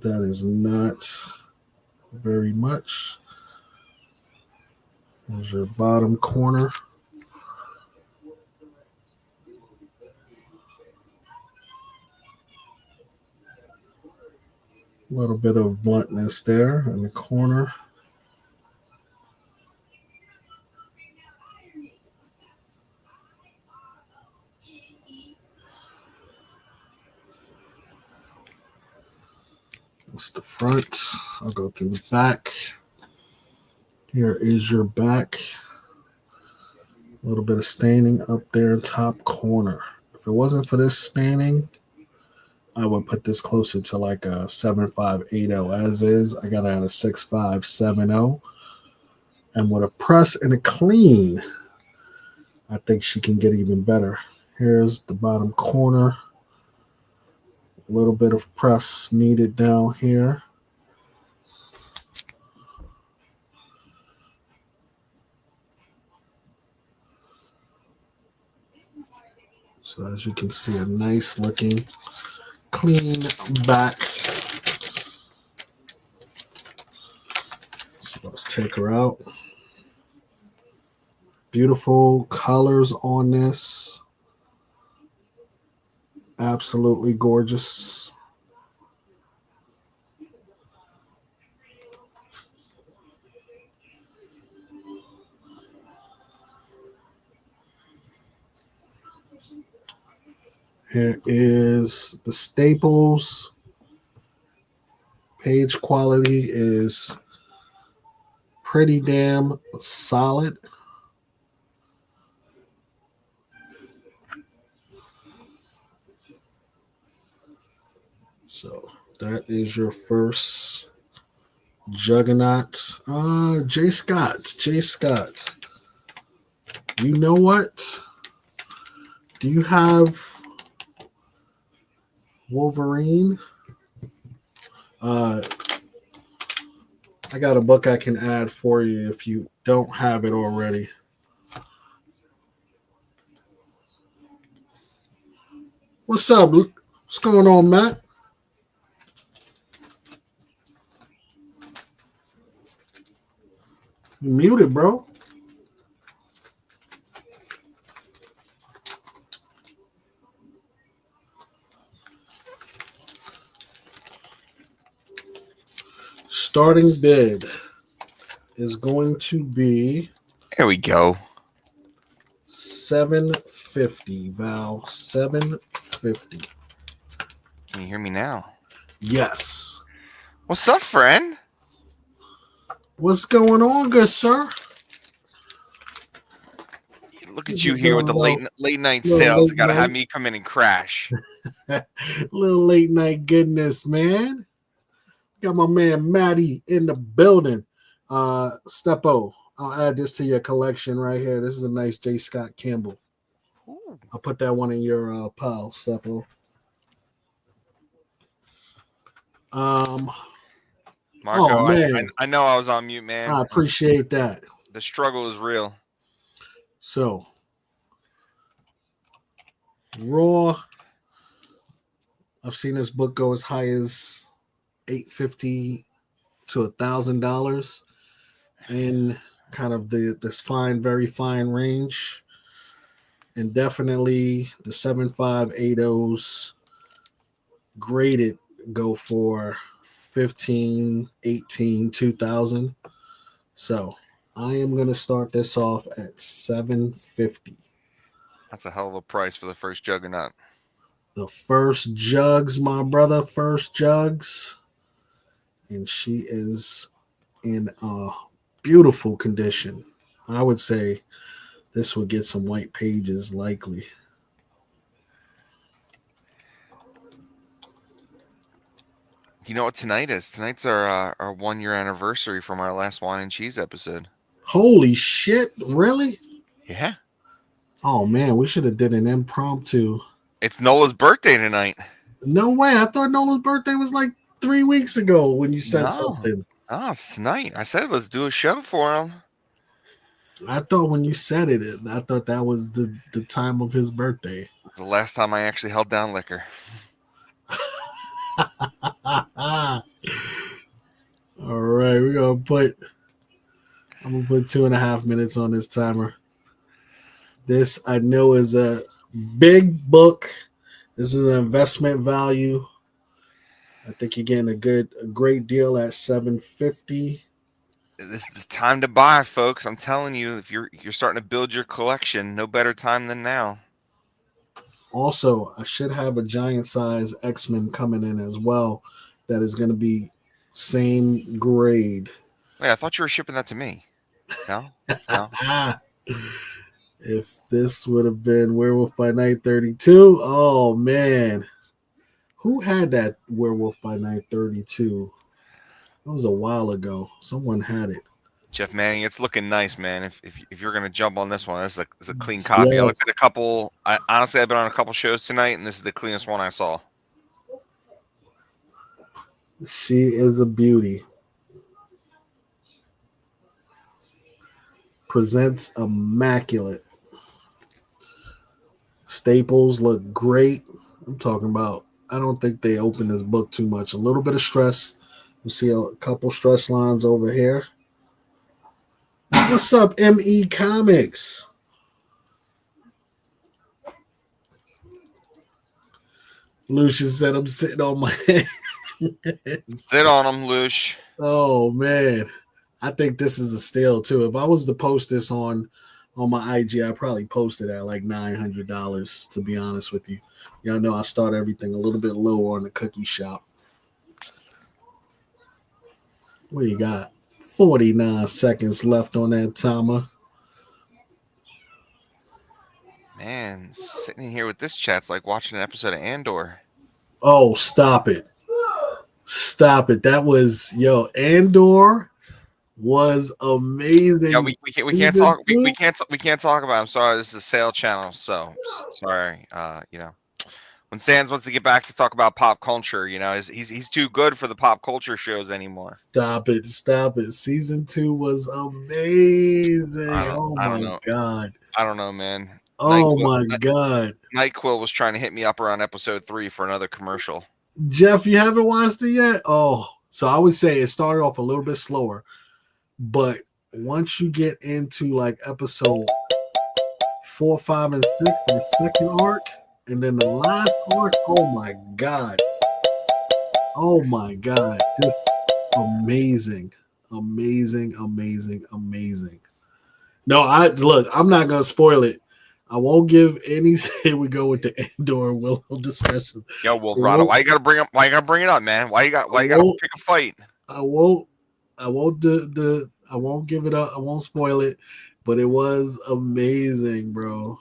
that is not very much. There's your bottom corner. A little bit of bluntness there in the corner. That's the front. I'll go through the back. Here is your back. A little bit of staining up there, top corner. If it wasn't for this staining, I would put this closer to like a 7580 as is. I got it at a 6570. And with a press and a clean, I think she can get even better. Here's the bottom corner. A little bit of press needed down here. So as you can see, a nice looking clean back. So let's take her out. Beautiful colors on this. Absolutely gorgeous. Here is the staples. Page quality is pretty damn solid. So that is your first Juggernaut. J. Scott. J. Scott. You know what? Do you have Wolverine? I got a book I can add for you if you don't have it already. What's up? What's going on, Matt? You muted, bro. Starting bid is going to be There we go. $750. Val, $750. Can you hear me now? Yes. What's up, friend? What's going on, good sir? Look at you here with the late night sales. Got to have me come in and crash. Little late night goodness, man. Got my man Matty in the building. Stepo, I'll add this to your collection right here. This is a nice J. Scott Campbell. Ooh. I'll put that one in your pile, Stepo. Marco, oh man, I know I was on mute, man. I appreciate that. The struggle is real. So, Raw. I've seen this book go as high as $850 to $1,000 in kind of this fine, very fine range, and definitely the 7580s graded go for 15, 18, 2000. So I am going to start this off at 750. That's a hell of a price for the first Juggernaut. The first jugs, my brother, first jugs. And she is in a beautiful condition. I would say this would get some white pages likely. You know what tonight is? Tonight's our 1 year anniversary from our last wine and cheese episode. Holy shit, really? Yeah. Oh man, we should have did an impromptu. It's Nola's birthday tonight. No way. I thought Nola's birthday was like 3 weeks ago when you said something. Oh, it's tonight. I said let's do a show for him. I thought when you said it, I thought that was the time of his birthday. It's the last time I actually held down liquor. All right, I'm gonna put 2.5 minutes on this timer. This I know is a big book. This is an investment value. I think you're getting a great deal at $750. This is the time to buy, folks. I'm telling you, if you're starting to build your collection, no better time than now. Also, I should have a giant size X-Men coming in as well that is going to be same grade. Wait, I thought you were shipping that to me. No, no. If this would have been Werewolf by Night 32, oh man. Who had that Werewolf by Night 32? That was a while ago. Someone had it. Jeff Manning, it's looking nice, man. If you're gonna jump on this one, this is a clean copy. I Yes, looked at a couple. Honestly, I've been on a couple shows tonight, and this is the cleanest one I saw. she is a beauty. Presents immaculate. Staples look great. I'm talking about, I don't think they open this book too much. A little bit of stress. You see a couple stress lines over here. What's up, ME Comics? Lucius said I'm sitting on my hands. Sit on them, Lush. Oh man. I think this is a steal too. If I was to post this on my IG, I probably post it at like $900. To be honest with you, y'all know I start everything a little bit lower on the cookie shop. What you got? 49 seconds left on that timer. Man, sitting in here with this chat's like watching an episode of Andor. Oh, stop it! Stop it! That was Andor was amazing. Yeah, we can't talk we can't talk about it. I'm sorry, this is a sale channel, so sorry. When Sands wants to get back to talk about pop culture, he's too good for the pop culture shows anymore. Stop it! Stop it! Season 2 was amazing. Oh I don't my know. god! I don't know, man. Oh my god! NyQuil was trying to hit me up around episode 3 for another commercial. Jeff, you haven't watched it yet? Oh, so I would say it started off a little bit slower, but once you get into like episode 4, 5, and 6, the second arc, and then the last arc, oh my god. Oh my god. Just amazing. Amazing, amazing, amazing. No, I'm not gonna spoil it. I won't give any. Here we go with the Andor Willow discussion. Yo, Wolverado, why you gotta bring it up, man? Why you gotta pick a fight? I won't I won't give it up. I won't spoil it, but it was amazing, bro.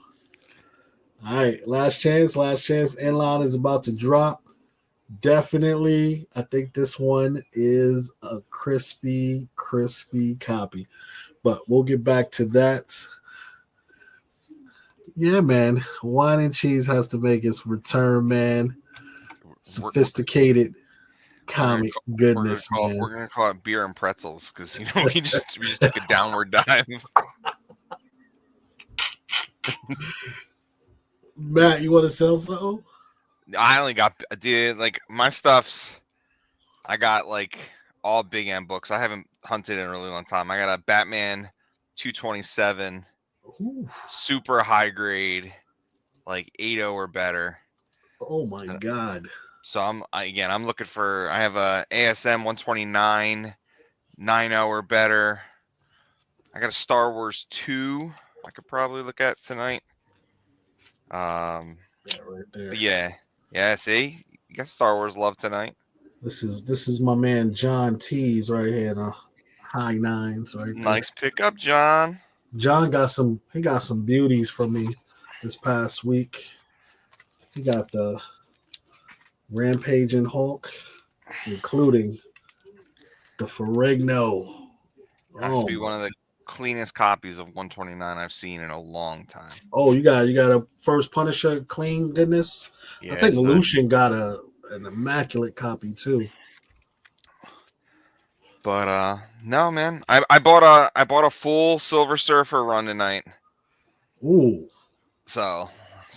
All right, last chance. Inline is about to drop. Definitely, I think this one is a crispy copy. But we'll get back to that. Yeah, man. Wine and cheese has to make its return, man. Sophisticated comic goodness, man. We're gonna call it beer and pretzels because we just took a downward dive. Matt, you want to sell something? I only got, dude, like my stuff's. I got like all big M books. I haven't hunted in a really long time. I got a Batman 227, super high grade, like 8.0 or better. Oh my god! So I'm looking for. I have a ASM 129, 9.0 or better. I got a Star Wars 2. I could probably look at tonight. Yeah, right there. Yeah. See, you got Star Wars love tonight. This is my man John T's right here. The high nines right there. Nice pickup, John. John got some beauties for me this past week. He got the Rampage and Hulk, including the Ferrigno. Has to be one of the cleanest copies of 129 I've seen in a long time. Oh, you got a first Punisher clean goodness. Yeah, I think Lucian got an immaculate copy too. But no, man, I bought a full Silver Surfer run tonight. Ooh. So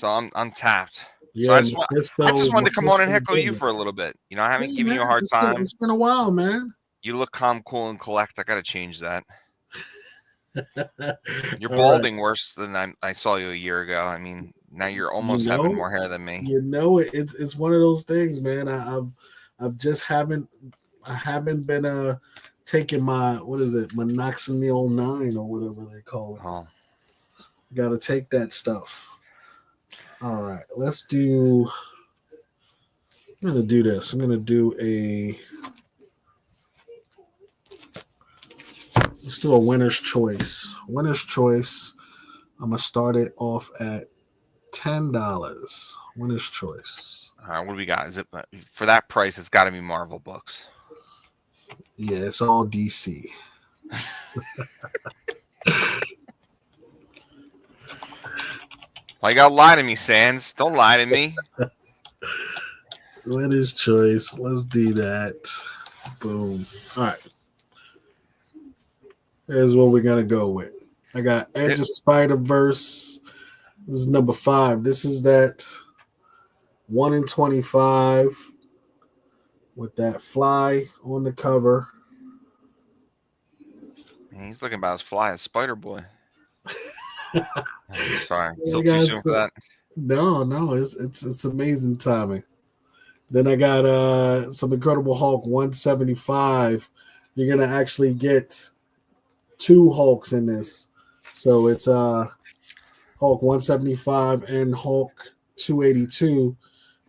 I'm tapped. Yeah, so I just wanted to come on and heckle you for a little bit. I haven't given you a hard time. It's been a while, man. You look calm, cool, and collect. I got to change that. You're balding worse than I saw you a year ago. I mean, now you're almost having more hair than me. It's one of those things, man. I haven't been taking my minoxidil 9 or whatever they call it. Oh. Got to take that stuff. All right, let's do I'm gonna do this. I'm gonna do a. Let's do a winner's choice. Winner's choice. I'm gonna start it off at $10. Winner's choice. All right, what do we got? Is it for that price? It's got to be Marvel books. Yeah, it's all DC. Why you gotta lie to me, Sans? Don't lie to me. Winner's choice. Let's do that. Boom. All right. Here's what we're gonna go with. I got Edge of Spider Verse. This is number 5. This is that 1 in 25 with that fly on the cover. Man, he's looking about as fly as Spider Boy. Sorry, still too soon for that. No, it's amazing timing. Then I got some Incredible Hulk 175. You're gonna actually get 2 Hulks in this, so it's Hulk 175 and Hulk 282.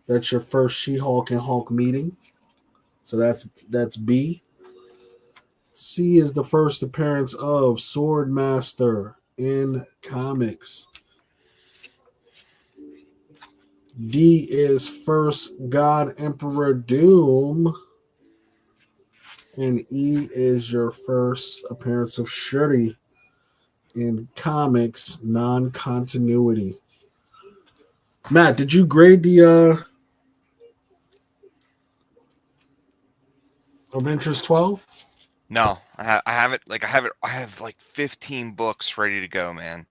That's your first She-Hulk and Hulk meeting. So that's B. C is the first appearance of Swordmaster in comics. D is first God Emperor Doom. And E is your first appearance of Shuri in comics non-continuity. Matt, did you grade the Avengers 12? No, I have it. Like I have like 15 books ready to go, man.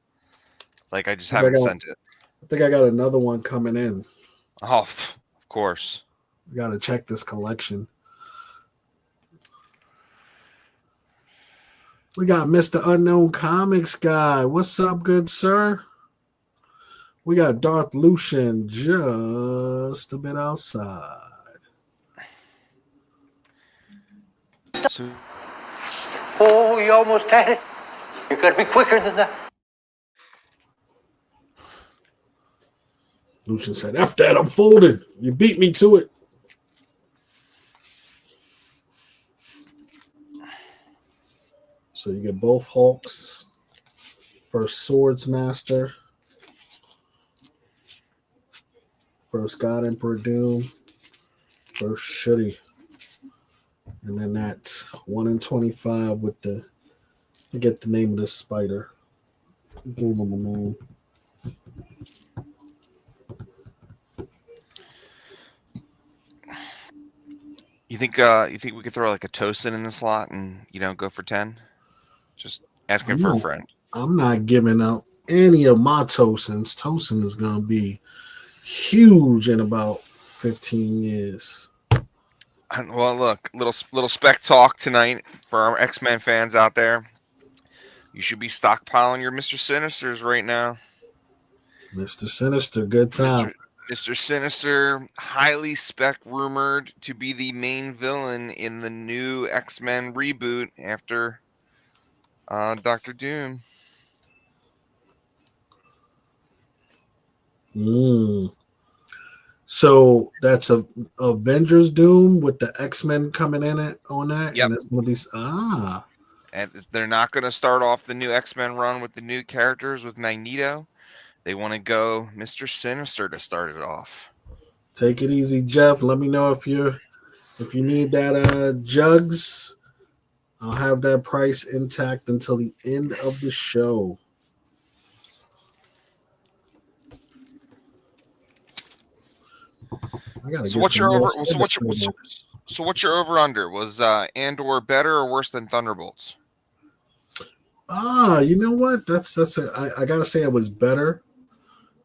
Like I just haven't sent it. I think I got another one coming in. Oh, of course. We got to check this collection. We got Mr. Unknown Comics guy. What's up, good sir? We got Darth Lucian just a bit outside. Oh, you almost had it. You got to be quicker than that. Lucian said, F that, I'm folded. You beat me to it. So you get both Hulks. First Swords Master. First God Emperor Doom. First Shuri. And then that 1 in 25 with the, I forget the name of this spider. I gave him a name. You think we could throw like a Tosin in the slot and go for 10? Just asking for a friend. I'm not giving out any of my Tosins. Tosin is gonna be huge in about 15 years. Well, look, little spec talk tonight for our X-Men fans out there. You should be stockpiling your Mr. Sinisters right now. Mr. Sinister, good time. Mr. Sinister, highly spec rumored to be the main villain in the new X-Men reboot after Dr. Doom. So that's a Avengers Doom with the X-Men coming in it on that. Yep. And it's gonna be And they're not going to start off the new X-Men run with the new characters with Magneto. They want to go Mr. Sinister to start it off. Take it easy, Jeff. Let me know if you need that jugs. I'll have that price intact until the end of the show. So what's your over? So what's your over under? Was Andor better or worse than Thunderbolts? You know what? I gotta say it was better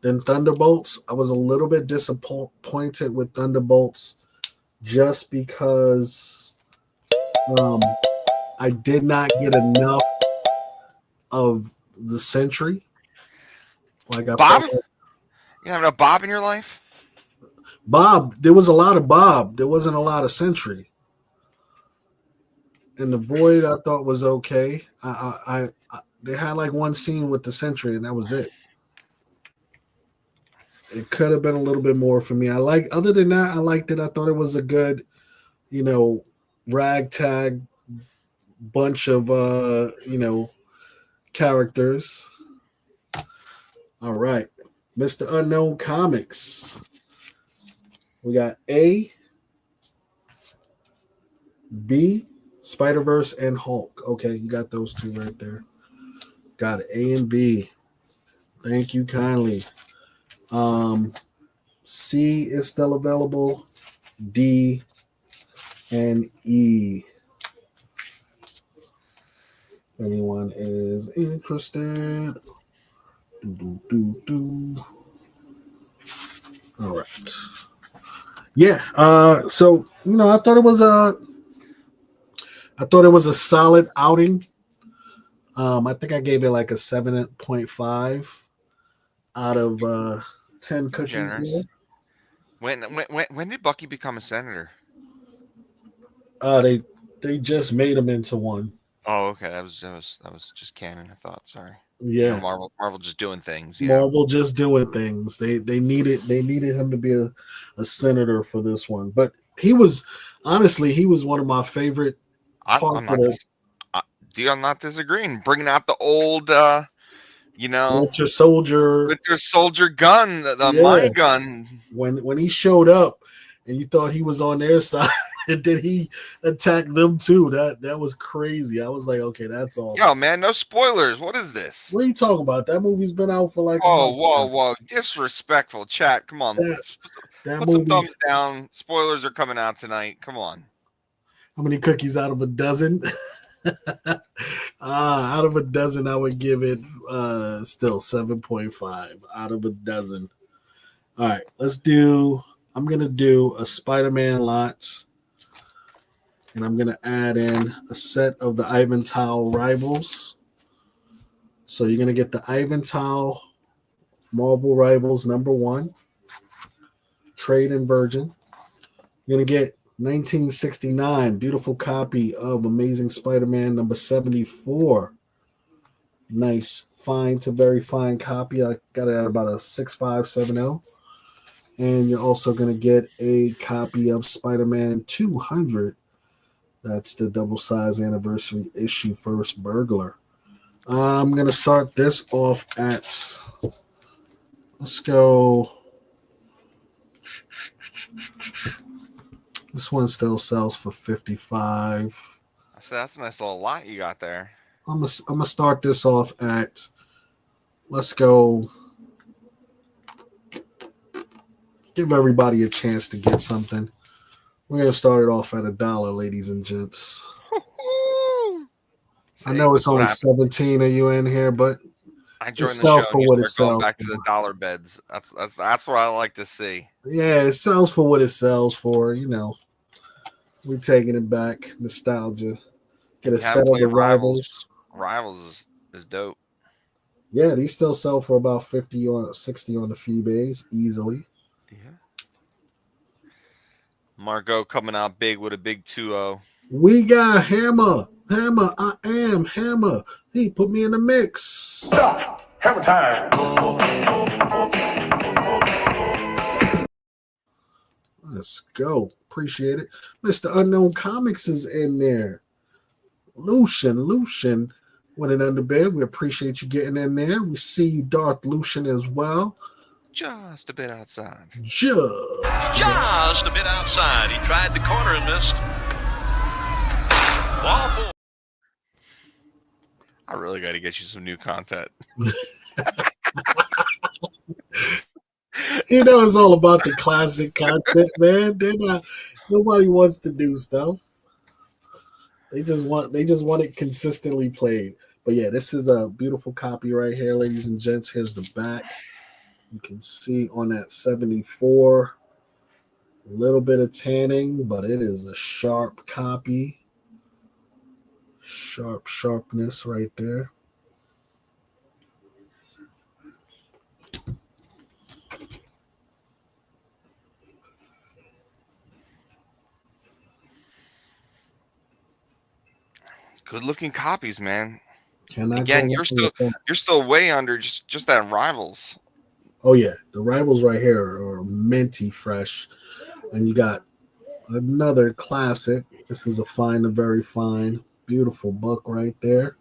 than Thunderbolts. I was a little bit disappointed with Thunderbolts just because I did not get enough of the Sentry. Like Bob? You have enough Bob in your life? Bob, there was a lot of Bob. There wasn't a lot of Sentry. And the Void I thought was okay. I they had like one scene with the Sentry and that was it. It could have been a little bit more for me. Other than that, I liked it. I thought it was a good, you know, ragtag bunch of characters. All right. Mr. Unknown Comics. We got A, B, Spider Verse, and Hulk. Okay, you got those two right there. Got it. A and B. Thank you kindly. C is still available. D and E. If anyone is interested. Do. All right. Yeah. So I thought it was a solid outing. I think I gave it like a 7.5 out of 10 You're cookies there. generous. When did Bucky become a senator? They just made him into one. Oh, okay. That was just canon. I thought. Sorry. Yeah. Marvel just doing things. Marvel just doing things. They needed him to be a senator for this one. But he was one of my favorite I'm parts of the dude, I'm not disagreeing. Bringing out the old, Winter Soldier. Winter Soldier gun, the mine gun. When he showed up, and you thought he was on their side, and then he attacked them too. That was crazy. I was like, okay, that's awesome. Yo, man, no spoilers. What is this? What are you talking about? That movie's been out for like. Whoa! Disrespectful, chat. Come on, put some thumbs down. Spoilers are coming out tonight. Come on. How many cookies out of a dozen? Out of a dozen, I would give it still 7.5 out of a dozen. All right, I'm going to do a Spider-Man lots, and I'm going to add in a set of the Ivantow Rivals. So you're going to get the Ivantow Marvel Rivals #1, Trade and Virgin. You're going to get 1969, beautiful copy of Amazing Spider-Man #74. Nice, fine to very fine copy. I got it at about a 6570. And you're also going to get a copy of Spider-Man 200. That's the double-size anniversary issue, First Burglar. I'm going to start this off at, let's go. This one still sells for $55. I said that's a nice little lot you got there. I'm gonna start this off at, let's go. Give everybody a chance to get something. We're gonna start it off at $1, ladies and gents. I know it's only 17 of you in here, but I joined the show for what it sells. Back to the dollar beds. That's what I like to see. Yeah, it sells for what it sells for. We're taking it back. Nostalgia. Get a set of the Rivals. Rivals is dope. Yeah, these still sell for about 50 or 60 on the Feebays easily. Yeah. Margot coming out big with a big 2-0. We got Hammer. I am Hammer. He put me in the mix. Stop. Hammer time. Let's go. Appreciate it. Mr. Unknown Comics is in there. Lucian went in under bed. We appreciate you getting in there. We see you, Darth Lucian, as well. Just a bit outside. Just a bit outside. He tried the corner and missed. Ball 4. I really got to get you some new content. It's all about the classic content, man. Nobody wants to do stuff. They just want it consistently played. But yeah, this is a beautiful copy right here, ladies and gents. Here's the back. You can see on that 74, a little bit of tanning, but it is a sharp copy. Sharpness right there. Good looking copies, man. Cannot Again, you're still way under just that Rivals. Oh yeah, the rivals right here are minty fresh, and you got another classic. This is a fine, a very fine, beautiful book right there.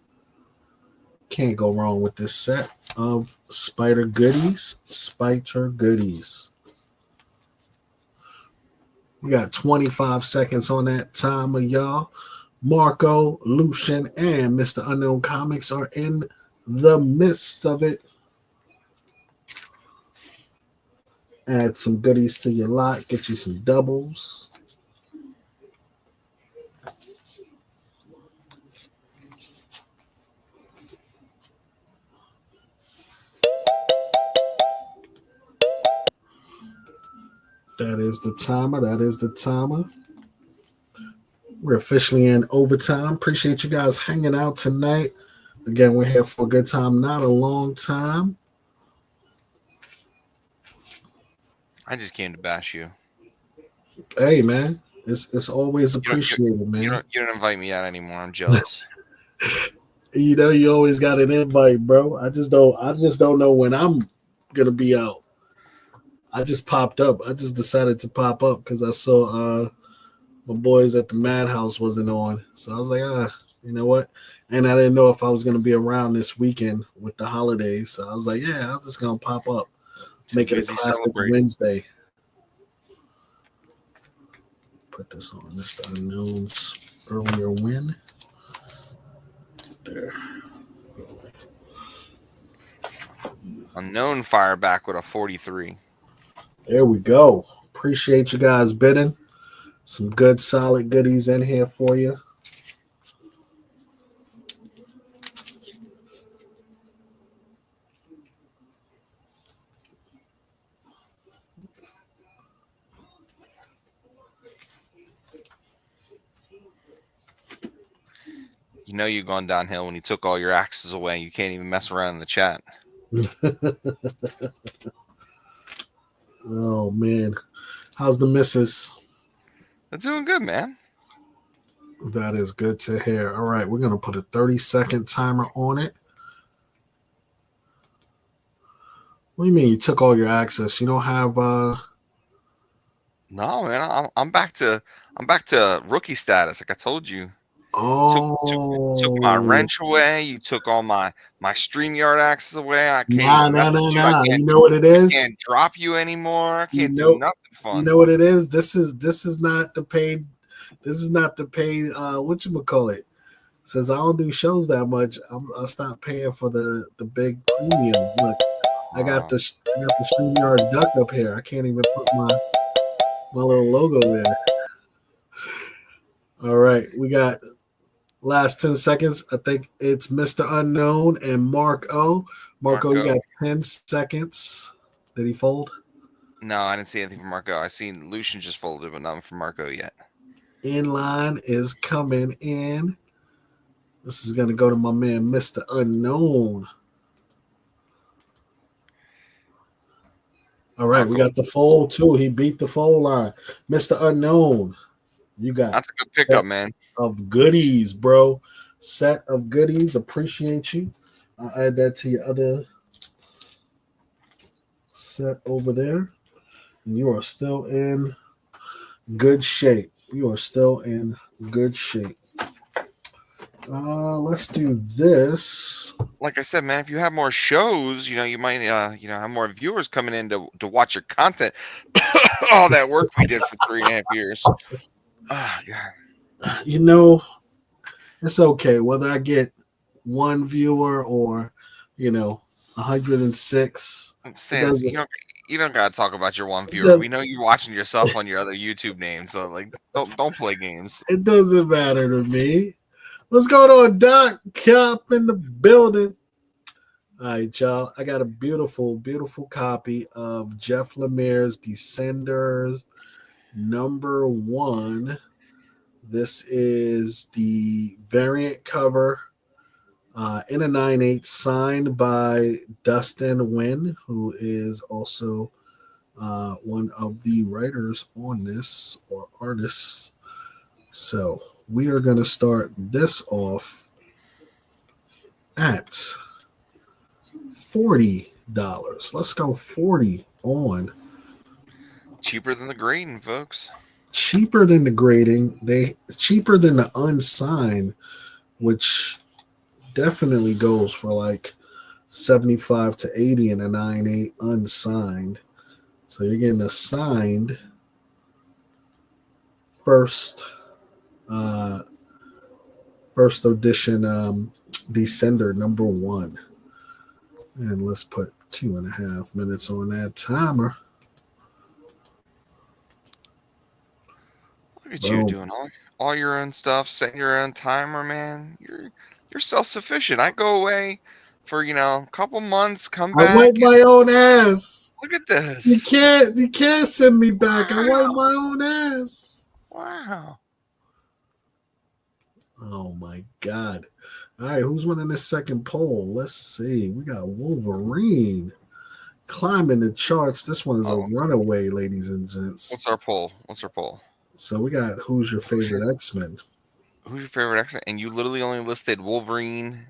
Can't go wrong with this set of Spider Goodies. Spider Goodies. We got 25 seconds on that timer, y'all. Marco, Lucian, and Mr. Unknown Comics are in the midst of it. Add some goodies to your lot. Get you some doubles. That is the timer. That is the timer. We're officially in overtime. Appreciate you guys hanging out tonight. Again, we're here for a good time, not a long time. I just came to bash you. Hey, man. It's always appreciated, man. You don't invite me out anymore. I'm jealous. You know, you always got an invite, bro. I just don't know when I'm gonna be out. I just popped up. I just decided to pop up because I saw my boys at the Madhouse wasn't on. So I was like, you know what? And I didn't know if I was gonna be around this weekend with the holidays. So I was like, yeah, I'm just gonna pop up. Make it a classic Wednesday. Put this on Mr. Unknown's earlier win. There. Unknown fire back with a 43. There we go. Appreciate you guys bidding. Some good, solid goodies in here for you. You know you're going downhill when you took all your axes away. You can't even mess around in the chat. Oh, man. How's the missus? They're doing good, man. That is good to hear. All right, we're going to put a 30-second timer on it. What do you mean you took all your access? You don't have No, man. I'm back to rookie status, like I told you. Took my wrench away. You took all my StreamYard access away. I can't Nah. You know what it is? I can't drop you anymore. I can't do nothing fun. You know what it is? This is not the paid. This is not the paid. Whatchamacallit? Since I don't do shows that much, I'll stop paying for the big premium. Look, I got the StreamYard duck up here. I can't even put my little logo there. All right, we got last 10 seconds. I think it's Mr. Unknown and Marco. Marco, you got 10 seconds. Did he fold? No, I didn't see anything from Marco. I seen Lucian just folded, but nothing from Marco yet. Inline is coming in. This is going to go to my man, Mr. Unknown. All right, we got the fold too. He beat the fold line. Mr. Unknown, you got that's a good pickup, man. Of goodies, bro. Set of goodies. Appreciate you. I'll add that to your other set over there. You are still in good shape. You are still in good shape. Let's do this. Like I said, man, if you have more shows, you might, have more viewers coming in to watch your content. All that work we did for 3.5 years. Yeah. It's okay whether I get one viewer or 106. I'm saying, you don't gotta talk about your one viewer. We know you're watching yourself on your other YouTube name, so don't play games. It doesn't matter to me. What's going on, Doc? Cop in the building. All right, y'all. I got a beautiful, beautiful copy of Jeff Lemire's Descenders #1. This is the variant cover in a 9/8 signed by Dustin Nguyen, who is also one of the writers on this or artists. So we are going to start this off at $40. Let's go 40 on. Cheaper than the grading, folks. Cheaper than the grading. They cheaper than the unsigned, which definitely goes for like 75 to 80 and a 9.8 unsigned. So you're getting a signed first first edition Descender #1. And let's put 2.5 minutes on that timer. Look at you doing all your own stuff, setting your own timer, man. You're self-sufficient. I go away for a couple months, come I back. wipe my own ass. Look at this. You can't send me back. Wow. I wipe my own ass. Wow. Oh my God. All right, who's winning this second poll? Let's see. We got Wolverine climbing the charts. This one is a runaway, ladies and gents. What's our poll? So we got who's your favorite X-Men? Who's your favorite X-Men? And you literally only listed Wolverine.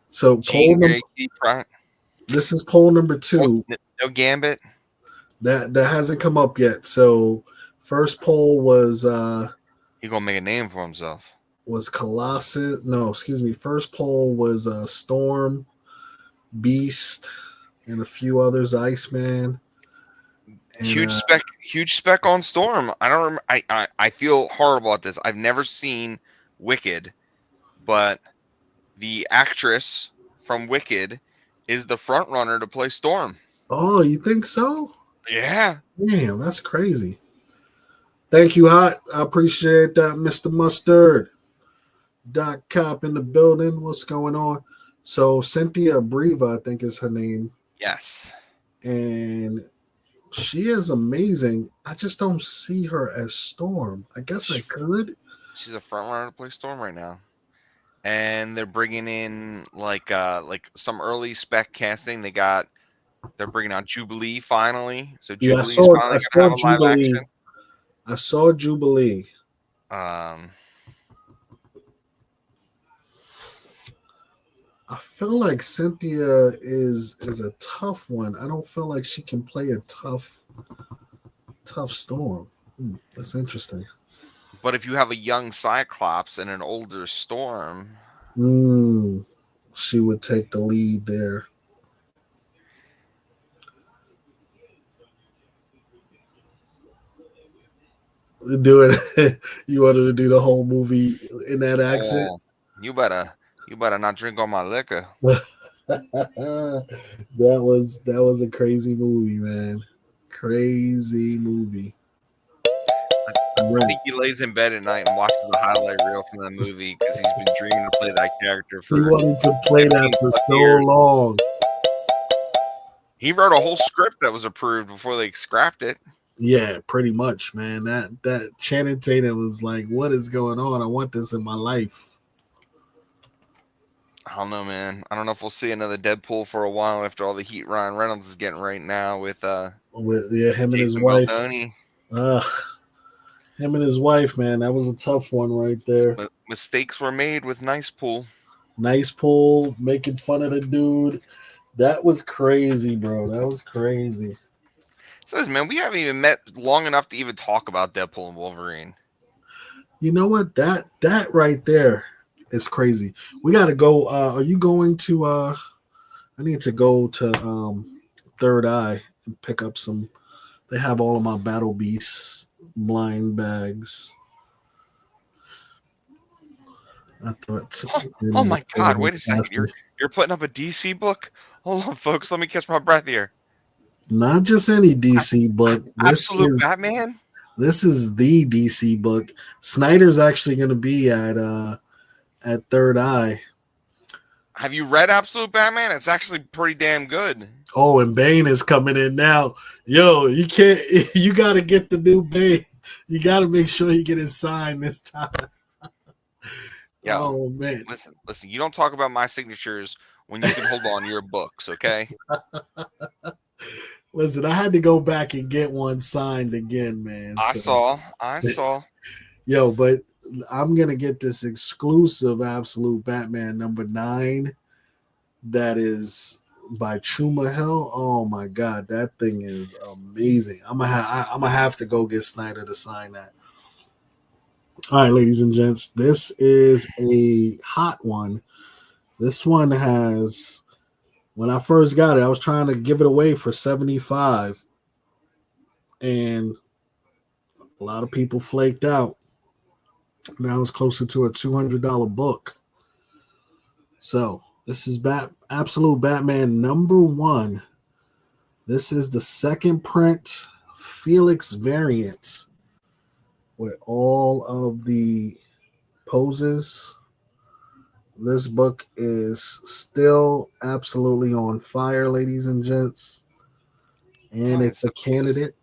So Jean Grey, this is poll number 2. No Gambit. That hasn't come up yet. So first poll was He's gonna make a name for himself. Was Colossus? No, excuse me. First poll was Storm, Beast, and a few others. Iceman. And, huge spec on Storm. I don't remember. I feel horrible at this. I've never seen Wicked, but the actress from Wicked is the front runner to play Storm. Oh, you think so? Yeah. Damn, that's crazy. Thank you, Hot. I appreciate that, Mr. Mustard. Doc Cop in the building. What's going on? So Cynthia Briva, I think is her name. Yes. And she is amazing. I just don't see her as Storm. I guess I could. She's a front runner to play Storm right now. And they're bringing in like some early spec casting. They're bringing out Jubilee finally. So Jubilee's finally gonna have a live action. I saw Jubilee. I feel like Cynthia is a tough one. I don't feel like she can play a tough Storm. That's interesting. But if you have a young Cyclops and an older Storm, she would take the lead there. Do it. You wanted to do the whole movie in that accent? You better not drink all my liquor. That was a crazy movie, man. Crazy movie. I think he lays in bed at night and watches the highlight reel from that movie because he's been dreaming to play that character for. He wanted to play that for so long. He wrote a whole script that was approved before they scrapped it. Yeah, pretty much, man. That Channing Tatum was like, "What is going on? I want this in my life." I don't know, man. I don't know if we'll see another Deadpool for a while after all the heat Ryan Reynolds is getting right now with him and his wife. Him and his wife, man. That was a tough one right there. But mistakes were made with Nice Pool, making fun of the dude. That was crazy, bro. That was crazy. Says, man, we haven't even met long enough to even talk about Deadpool and Wolverine. You know what? That right there is crazy. We got to go. Are you going to? I need to go to Third Eye and pick up some. They have all of my Battle Beasts blind bags. I thought. Oh my God! Wait a second. You're putting up a DC book? Hold on, folks. Let me catch my breath here. Not just any DC book. Absolute Batman? This is the DC book. Snyder's actually going to be at Third Eye. Have you read Absolute Batman? It's actually pretty damn good. Oh, and Bane is coming in now. Yo, you got to get the new Bane. You got to make sure you get it signed this time. Yo, oh, man. Listen, you don't talk about my signatures when you can hold on to your books, okay? Listen, I had to go back and get one signed again, man. I saw. Yo, but I'm going to get this exclusive Absolute Batman #9 that is by Chuma Hill. Oh my god, that thing is amazing. I'm gonna have to go get Snyder to sign that. All right, ladies and gents, this is a hot one. This one has, when I first got it, I was trying to give it away for 75, and a lot of people flaked out. Now it's closer to a $200 book. So this is Absolute Batman #1. This is the second print Felix variant with all of the poses. This book is still absolutely on fire, ladies and gents. And it's a candidate.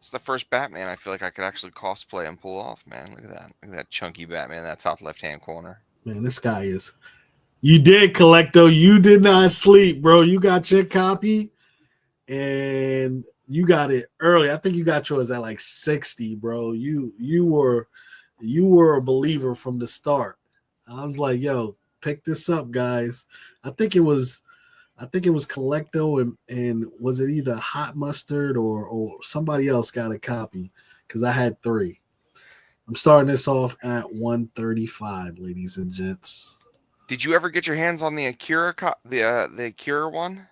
It's the first Batman I feel like I could actually cosplay and pull off, man. Look at that. Look at that chunky Batman in that top left-hand corner. Man, this guy is... You did, Collecto. You did not sleep, bro. You got your copy, and you got it early. I think you got yours at like 60, bro. You were a believer from the start. I was like, yo, pick this up, guys. I think it was Collecto and was it either Hot Mustard or somebody else got a copy because I had 3. I'm starting this off at 135, ladies and gents. Did you ever get your hands on the Akira the Akira one?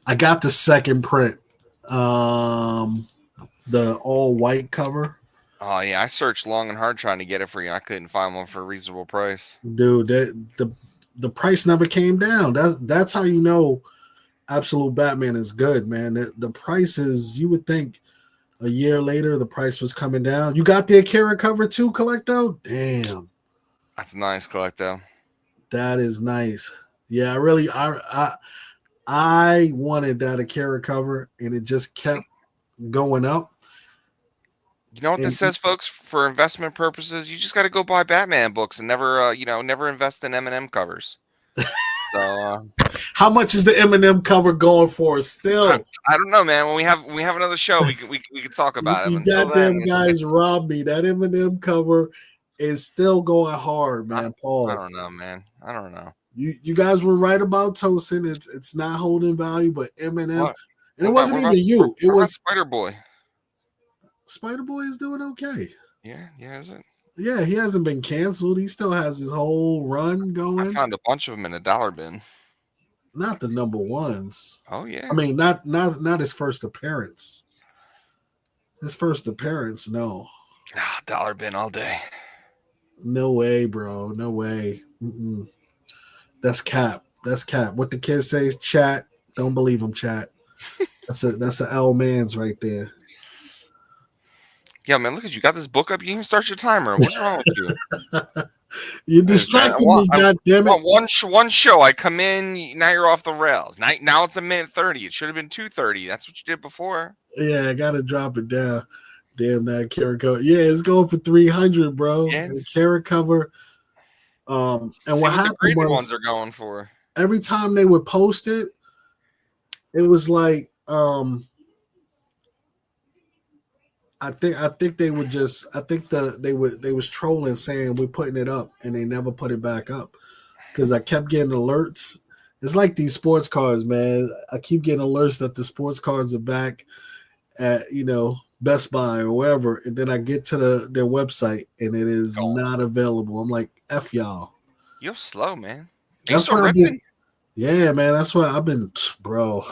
I got the second print, the all white cover. Oh yeah, I searched long and hard trying to get it for you. I couldn't find one for a reasonable price. Dude, the price never came down. That's how you know Absolute Batman is good, man. The prices, you would think a year later the price was coming down. You got the Akira cover too, Collecto? Damn. That's nice, Collecto. That is nice. Yeah, I wanted that Akira cover, and it just kept going up. You know what this says, folks? For investment purposes, you just got to go buy Batman books and never invest in M&M covers. So, how much is the M&M cover going for? Still, I don't know, man. When we have another show, we can talk about it. You goddamn guys robbed me. That M&M cover is still going hard, man. Pause. I don't know, man. I don't know. You guys were right about Tosin. It's not holding value, but M&M, and it wasn't even you. It was Spider Boy. Spider Boy is doing okay. Yeah, is it? Yeah, he hasn't been canceled. He still has his whole run going. I found a bunch of them in a dollar bin. Not the #1s. Oh yeah. I mean, not his first appearance. His first appearance, no. Dollar bin all day. No way, bro. No way. That's cap. That's cap. What the kids say is chat. Don't believe him, chat. That's a L man's right there. Yeah, man, look at you. Got this book up. You didn't even start your timer. What's wrong with you? You're distracting me, goddammit. One show. I come in. Now you're off the rails. Now it's 1:30. It should have been 2:30. That's what you did before. Yeah, I gotta drop it down. Damn that Akira cover. Yeah, it's going for 300, bro. Yeah. The Akira cover. And what happened was ones are going for. Every time they would post it, it was like I think they would just they was trolling saying we're putting it up, and they never put it back up because I kept getting alerts. It's like these sports cards, man. I keep getting alerts that the sports cards are back at Best Buy or wherever, and then I get to their website and it is not available. I'm like, F y'all. You're slow, man. That's why yeah, man. That's why I've been, bro.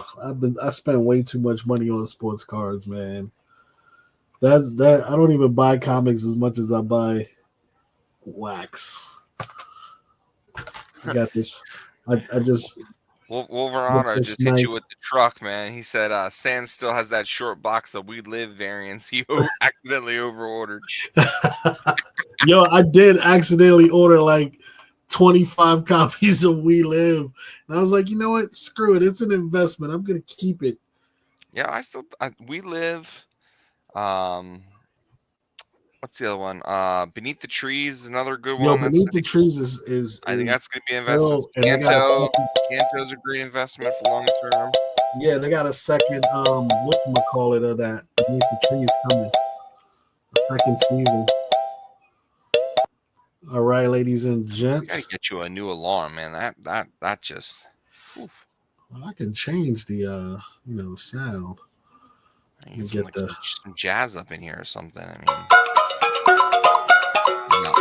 I spent way too much money on sports cards, man. That I don't even buy comics as much as I buy wax. I got this. I just Wolverano just hit you with the truck, man. He said Sans still has that short box of We Live variants he accidentally overordered. Yo, I did accidentally order like 25 copies of We Live. And I was like, you know what? Screw it. It's an investment. I'm going to keep it. Yeah, We Live. What's the other one? Beneath the Trees, another good one. Beneath the Trees is I think that's going to be an investment. Canto's a great investment for long term. Yeah, they got a second, whatchamacallit of that Beneath the Trees coming. The second season. All right, ladies and gents. I gotta get you a new alarm, man. That just. Oof. Well, I can change the sound. I Let need me some, get like, the some jazz up in here or something. I mean,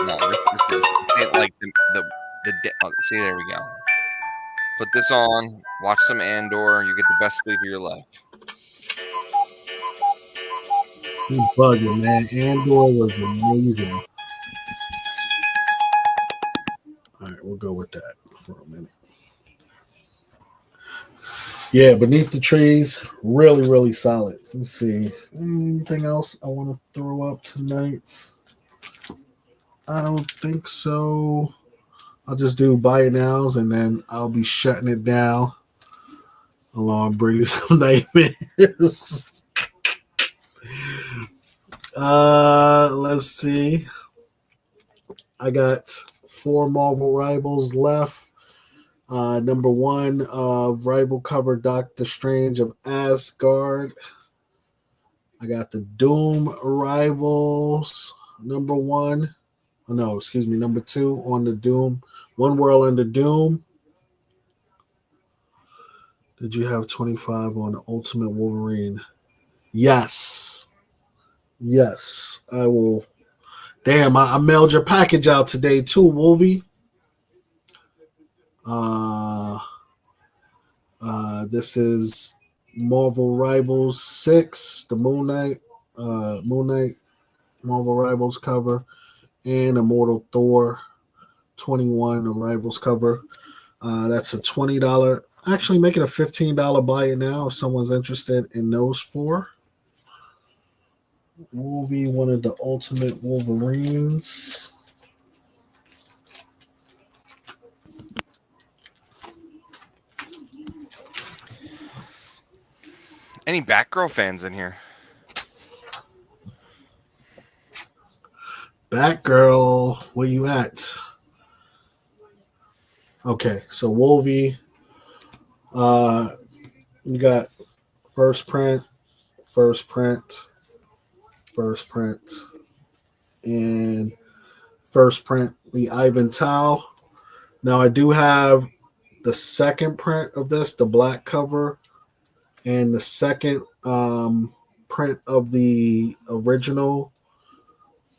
no, this ain't like see, there we go. Put this on, watch some Andor. You get the best sleep of your life. you bugging, man. Andor was amazing. All right, we'll go with that for a minute. Yeah, Beneath the Trees, really, really solid. Let's see. Anything else I want to throw up tonight? I don't think so. I'll just do buy it nows and then I'll be shutting it down along bringing some nightmares. Let's see. I got 4 Marvel Rivals left. Number 1 rival cover Doctor Strange of Asgard. I got the Doom Rivals number 1. Oh, no, excuse me, number 2 on the Doom. One World Under Doom. Did you have 25 on the Ultimate Wolverine? Yes. Yes, I will. Damn, I mailed your package out today too, Wolvie. This is Marvel Rivals 6, the Moon Knight Marvel Rivals cover, and Immortal Thor 21, the Rivals cover. That's a $20. Actually, make it a $15 buy it now if someone's interested in those 4. Wolvie, one of the Ultimate Wolverines. Any Batgirl fans in here? Batgirl, where you at? Okay, so Wolvie, you got first print, first print, first print, and first print, the Ivan Tao. Now I do have the second print of this, the black cover, and the second print of the original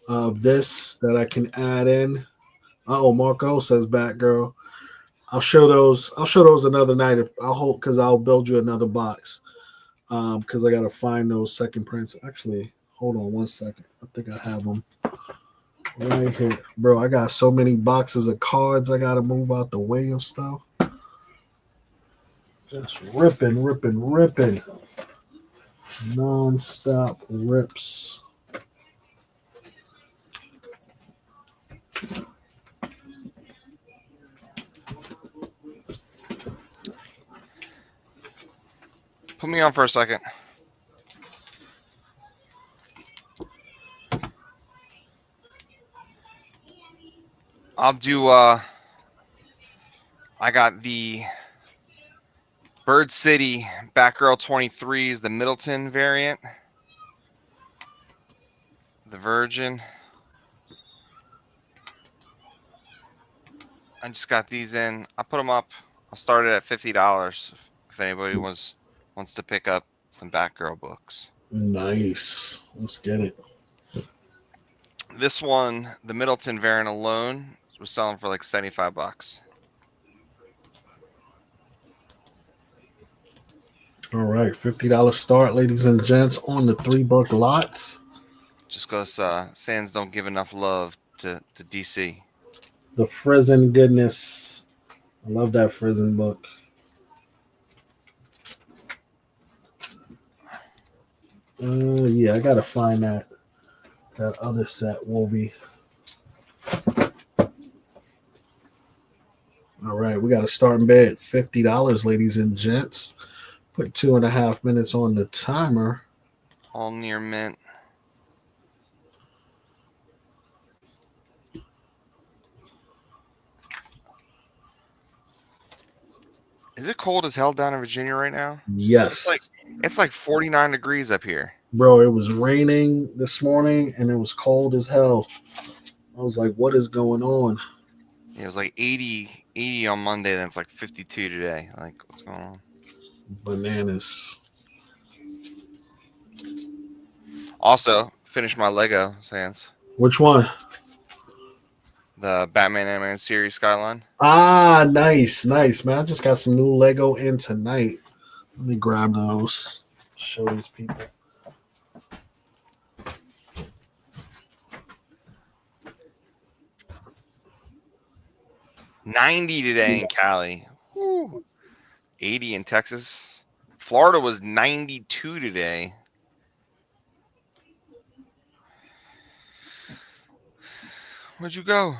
of this that I can add in. Oh, Marco says Batgirl. I'll show those. I'll show those another night if I'll hold because I'll build you another box. Because I gotta find those second prints. Actually, hold on one second. I think I have them right here, bro. I got so many boxes of cards. I gotta move out the way of stuff. Just ripping, ripping, ripping, non-stop rips. Put me on for a second. I'll do I got the Bird City Batgirl 23s, the Middleton variant. The Virgin. I just got these in. I put them up. I'll start it at $50 if anybody wants to pick up some Batgirl books. Nice. Let's get it. This one, the Middleton variant alone, was selling for like $75. All right, $50 start, ladies and gents, on the $3 lots. Just because Sands don't give enough love to DC. The Frizen goodness. I love that Frizen book. Yeah, I gotta find that other set, Wolvie. All right, we got a starting bid, $50, ladies and gents. Put 2.5 minutes on the timer. All near mint. Is it cold as hell down in Virginia right now? Yes. It's like 49 degrees up here. Bro, it was raining this morning and it was cold as hell. I was like, what is going on? It was like 80 on Monday, then it's like 52 today. Like, what's going on? Bananas. Also, finished my Lego Sans. Which one? The Batman animated series Skyline. Ah, nice, nice, man. I just got some new Lego in tonight. Let me grab those. Show these people. $90 today in Cali. Woo. 80 in Texas. Florida was 92 today. Where'd you go?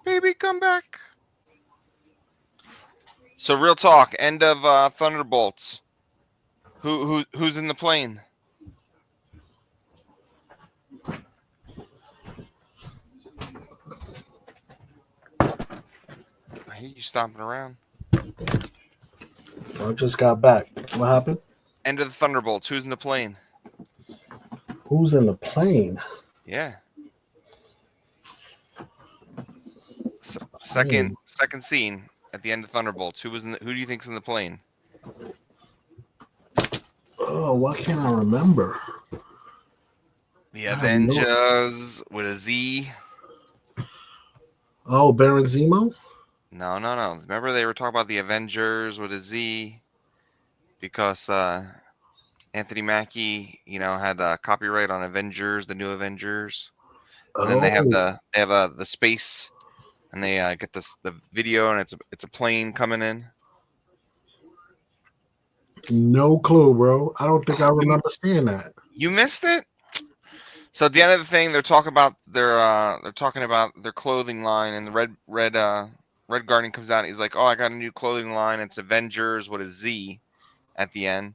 Baby, come back. So real talk, end of Thunderbolts. Who's in the plane? I hear you stomping around. I just got back. What happened? End of the Thunderbolts. Who's in the plane? Who's in the plane? Yeah. Second scene at the end of Thunderbolts. Who do you think's in the plane? Oh, why can't I remember? The Avengers with a Z. Oh, Baron Zemo? No. Remember they were talking about the Avengers with a Z because Anthony Mackie, had copyright on Avengers, the new Avengers, and then they have the space, and they get the video, and it's a plane coming in. No clue, bro. I don't think I remember seeing that. You missed it. So at the end of the thing, they're talking about their clothing line, and the Red Guardian comes out. And he's like, "Oh, I got a new clothing line. It's Avengers with a Z at the end."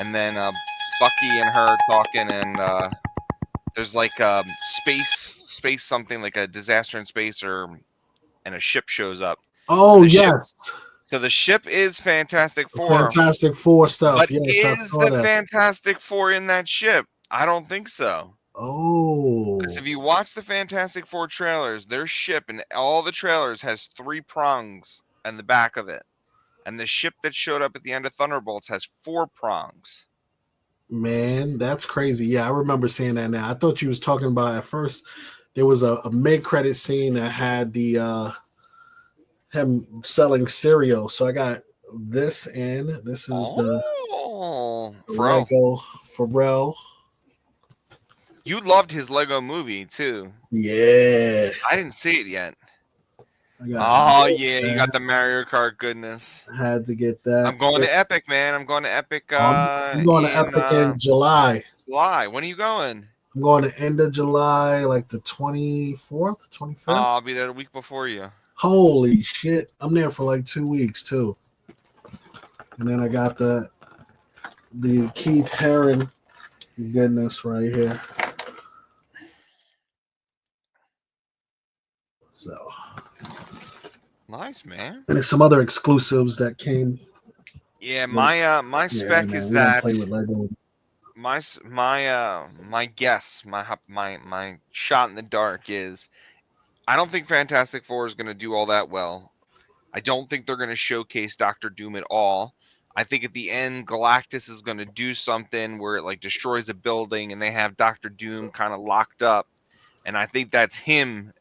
And then Bucky and her talking, and there's like space something like a disaster in space, and a ship shows up. Oh, yes. So the ship is Fantastic Four. Fantastic Four stuff. But yes, is the Fantastic Four in that ship? I don't think so. Oh. Because if you watch the Fantastic Four trailers, their ship in all the trailers has 3 prongs in the back of it. And the ship that showed up at the end of Thunderbolts has 4 prongs. Man, that's crazy. Yeah, I remember seeing that now. I thought you was talking about at first. There was a mid-credit scene that had the him selling cereal. So I got this in. This is the Lego Pharrell. You loved his Lego movie too. Yeah. I didn't see it yet. You You got the Mario Kart goodness. I had to get that. I'm going to Epic, man. I'm going to Epic. I'm going to Epic in July. July. When are you going? I'm going to end of July, like the 24th, 25th. Oh, I'll be there the week before you. Holy shit. I'm there for like 2 weeks too. And then I got the Keith Haring goodness right here. So nice, man. and there's some other exclusives that came. Yeah, my spec is that play with Lego. my guess, my shot in the dark is I don't think Fantastic Four is going to do all that well. I don't think they're going to showcase Doctor Doom at all. I think at the end, Galactus is going to do something where it like destroys a building and they have Doctor Doom kind of locked up. And I think that's him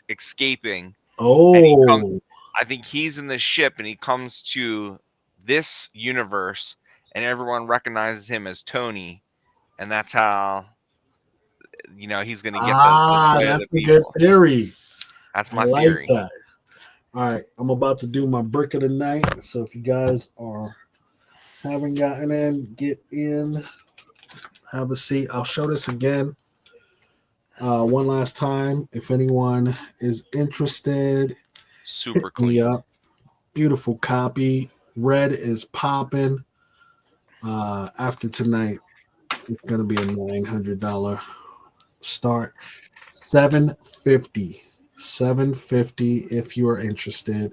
escaping. Oh. I think he's in the ship and he comes to this universe and everyone recognizes him as Tony. And that's how, he's going to get that's a good theory. That's my theory. That. All right, I'm about to do my brick of the night. So if you guys haven't gotten in, get in, have a seat. I'll show this again one last time. If anyone is interested, super hit me clean. up. Beautiful copy. Red is popping. After tonight, it's gonna be a $900 start. $750 if you are interested.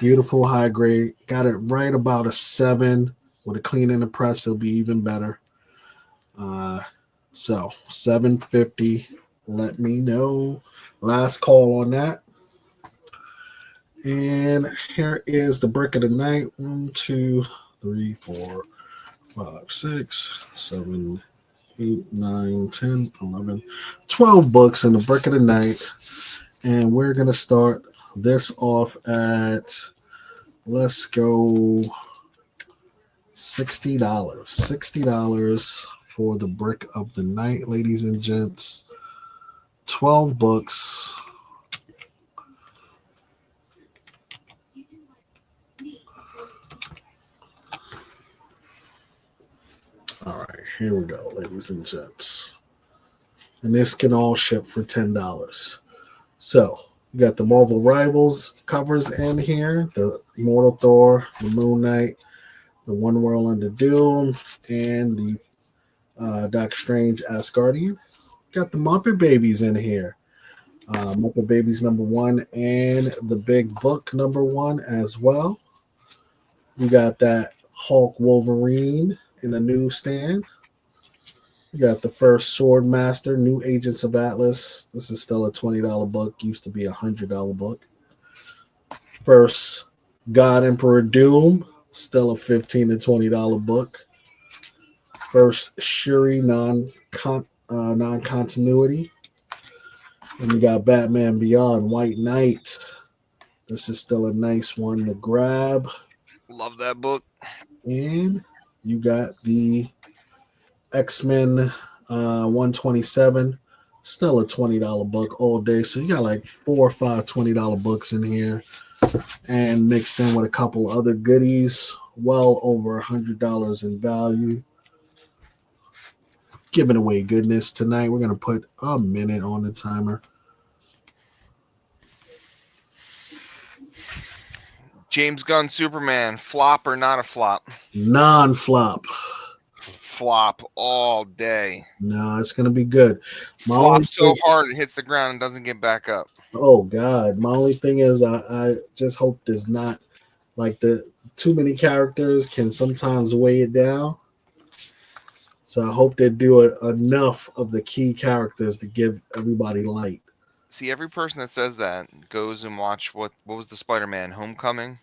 Beautiful high grade. Got it right about a 7 with a clean and a press. It'll be even better. So $750 let me know. Last call on that. And here is the brick of the night. 1, 2, 3, 4, 5, 6, 7, 8, 9, 10, 11, 12 books in the brick of the night. And we're going to start this off at, let's go, $60. $60 for the brick of the night, ladies and gents. 12 books. All right, here we go, ladies and gents. And this can all ship for $10. So, you got the Marvel Rivals covers in here, the Immortal Thor, the Moon Knight, the One World Under Doom, and the Doc Strange Asgardian. Got the Muppet Babies in here. Muppet Babies #1 and the Big Book #1 as well. You got that Hulk Wolverine in the newsstand. You got the first Sword Master, New Agents of Atlas. This is still a $20 book. Used to be a $100 book. First God Emperor Doom, still a $15 to $20 book. First Shuri non-continuity. And you got Batman Beyond, White Knight. This is still a nice one to grab. Love that book. And you got the X-Men 127, still a $20 book all day. So you got like 4 or 5 $20 books in here, and mixed in with a couple other goodies, well over $100 in value. Giving away goodness tonight. We're gonna put a minute on the timer. James Gunn Superman, flop or not a flop? Non-flop. Flop all day. No, it's gonna be good. Flop so hard it hits the ground and doesn't get back up. Oh God. My only thing is I just hope there's not like the too many characters can sometimes weigh it down. So I hope they do enough of the key characters to give everybody light. See, every person that says that goes and watch what was the Spider-Man Homecoming?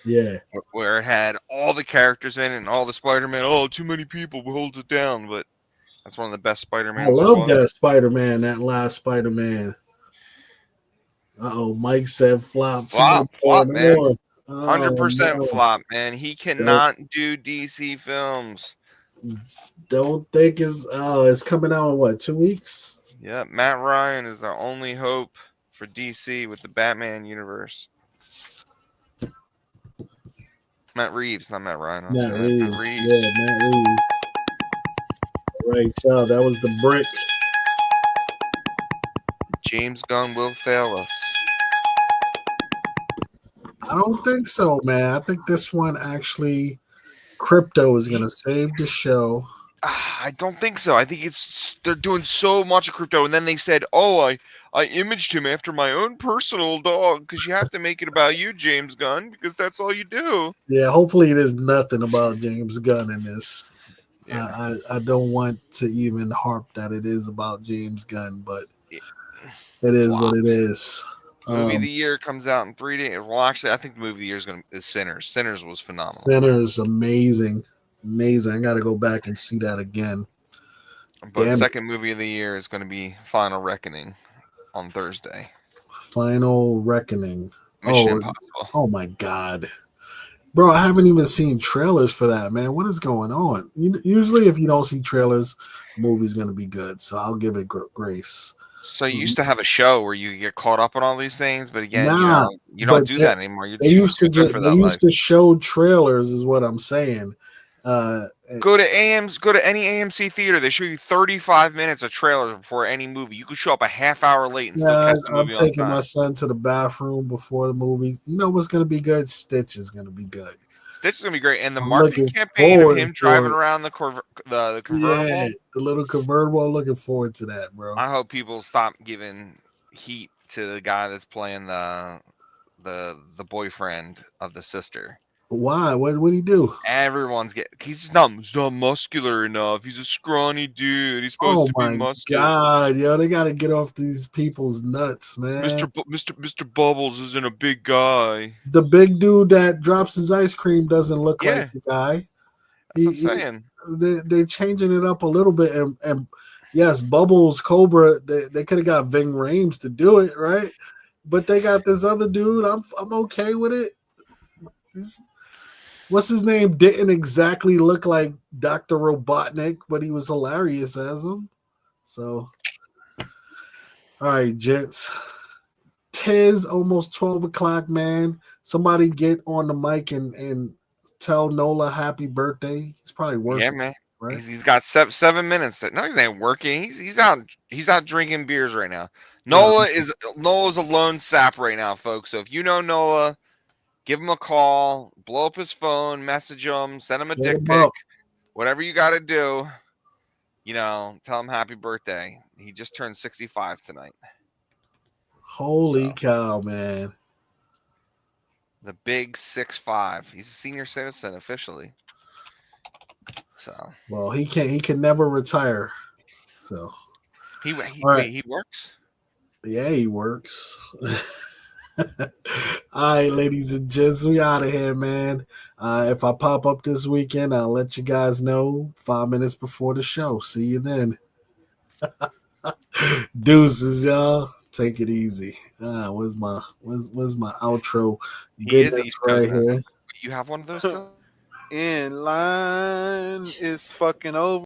Yeah. Where it had all the characters in it and all the Spider-Man. Oh, too many people holds it down, but that's one of the best Spider-Man. I love that Spider-Man, that last Spider-Man. Mike said flop. Flop, man. More. 100% no. flop, man. He cannot do DC films. Don't think it's coming out in what, 2 weeks? Yeah, Matt Ryan is the only hope for DC with the Batman universe. Matt Reeves, not Matt Ryan. Matt Reeves. Yeah, Matt Reeves. All right, y'all. That was the brick. James Gunn will fail us. I don't think so, man. I think this one actually, crypto is going to save the show. I don't think so. I think they're doing so much of crypto, and then they said, "Oh, I imaged him after my own personal dog," because you have to make it about you, James Gunn, because that's all you do. Yeah, hopefully there's nothing about James Gunn in this. Yeah. I don't want to even harp that it is about James Gunn, but it is what it is. Movie of the year comes out in 3 days. Well, actually, I think the movie of the year is Sinners. Sinners was phenomenal. Sinners, amazing. I got to go back and see that again. But second movie of the year is going to be Final Reckoning on Thursday. Final Reckoning. Mission Impossible. Oh my God. Bro, I haven't even seen trailers for that, man. What is going on? Usually if you don't see trailers, the movie's going to be good. So I'll give it grace. So you used to have a show where you get caught up on all these things, but again, you don't do that anymore. They used to show trailers, is what I'm saying. Go to any AMC theater. They show you 35 minutes of trailers before any movie. You could show up a half hour late and still catch the movie. I'm taking my son to the bathroom before the movie. You know what's going to be good? Stitch is going to be good. Stitch is going to be great, and the marketing campaign of him driving around the convertible. Yeah, the little convertible. I'm looking forward to that, bro. I hope people stop giving heat to the guy that's playing the boyfriend of the sister. Why? What did he do? He's not muscular enough. He's a scrawny dude. He's supposed Oh to be my muscular. god, yo, they gotta get off these people's nuts, man. Mr. Bubbles isn't a big guy. The big dude that drops his ice cream doesn't look Yeah. like the guy. That's what I'm saying. They're changing it up a little bit, and yes, Bubbles, Cobra, they could have got Ving Rhames to do it, right? But they got this other dude. I'm okay with it. What's his name? Didn't exactly look like Dr. Robotnik, but he was hilarious as him. So, all right, gents. Tis almost 12 o'clock, man. Somebody get on the mic and tell Nola happy birthday. He's probably working. Yeah, man. Right? He's got 7 minutes. No, he's not working. He's out drinking beers right now. Nola's a lone sap right now, folks. So if you know Nola, give him a call, blow up his phone, message him, send him a dick pic, whatever you got to do. Tell him happy birthday. He just turned 65 tonight. Holy cow, man. The big 6'5". He's a senior citizen officially. So. Well, he can never retire. So. He works? Yeah, he works. All right, ladies and gents, we out of here, man. If I pop up this weekend, I'll let you guys know 5 minutes before the show. See you then. Deuces, y'all. Take it easy. Where's my outro? Goodness right here. You have one of those still? In line is fucking over.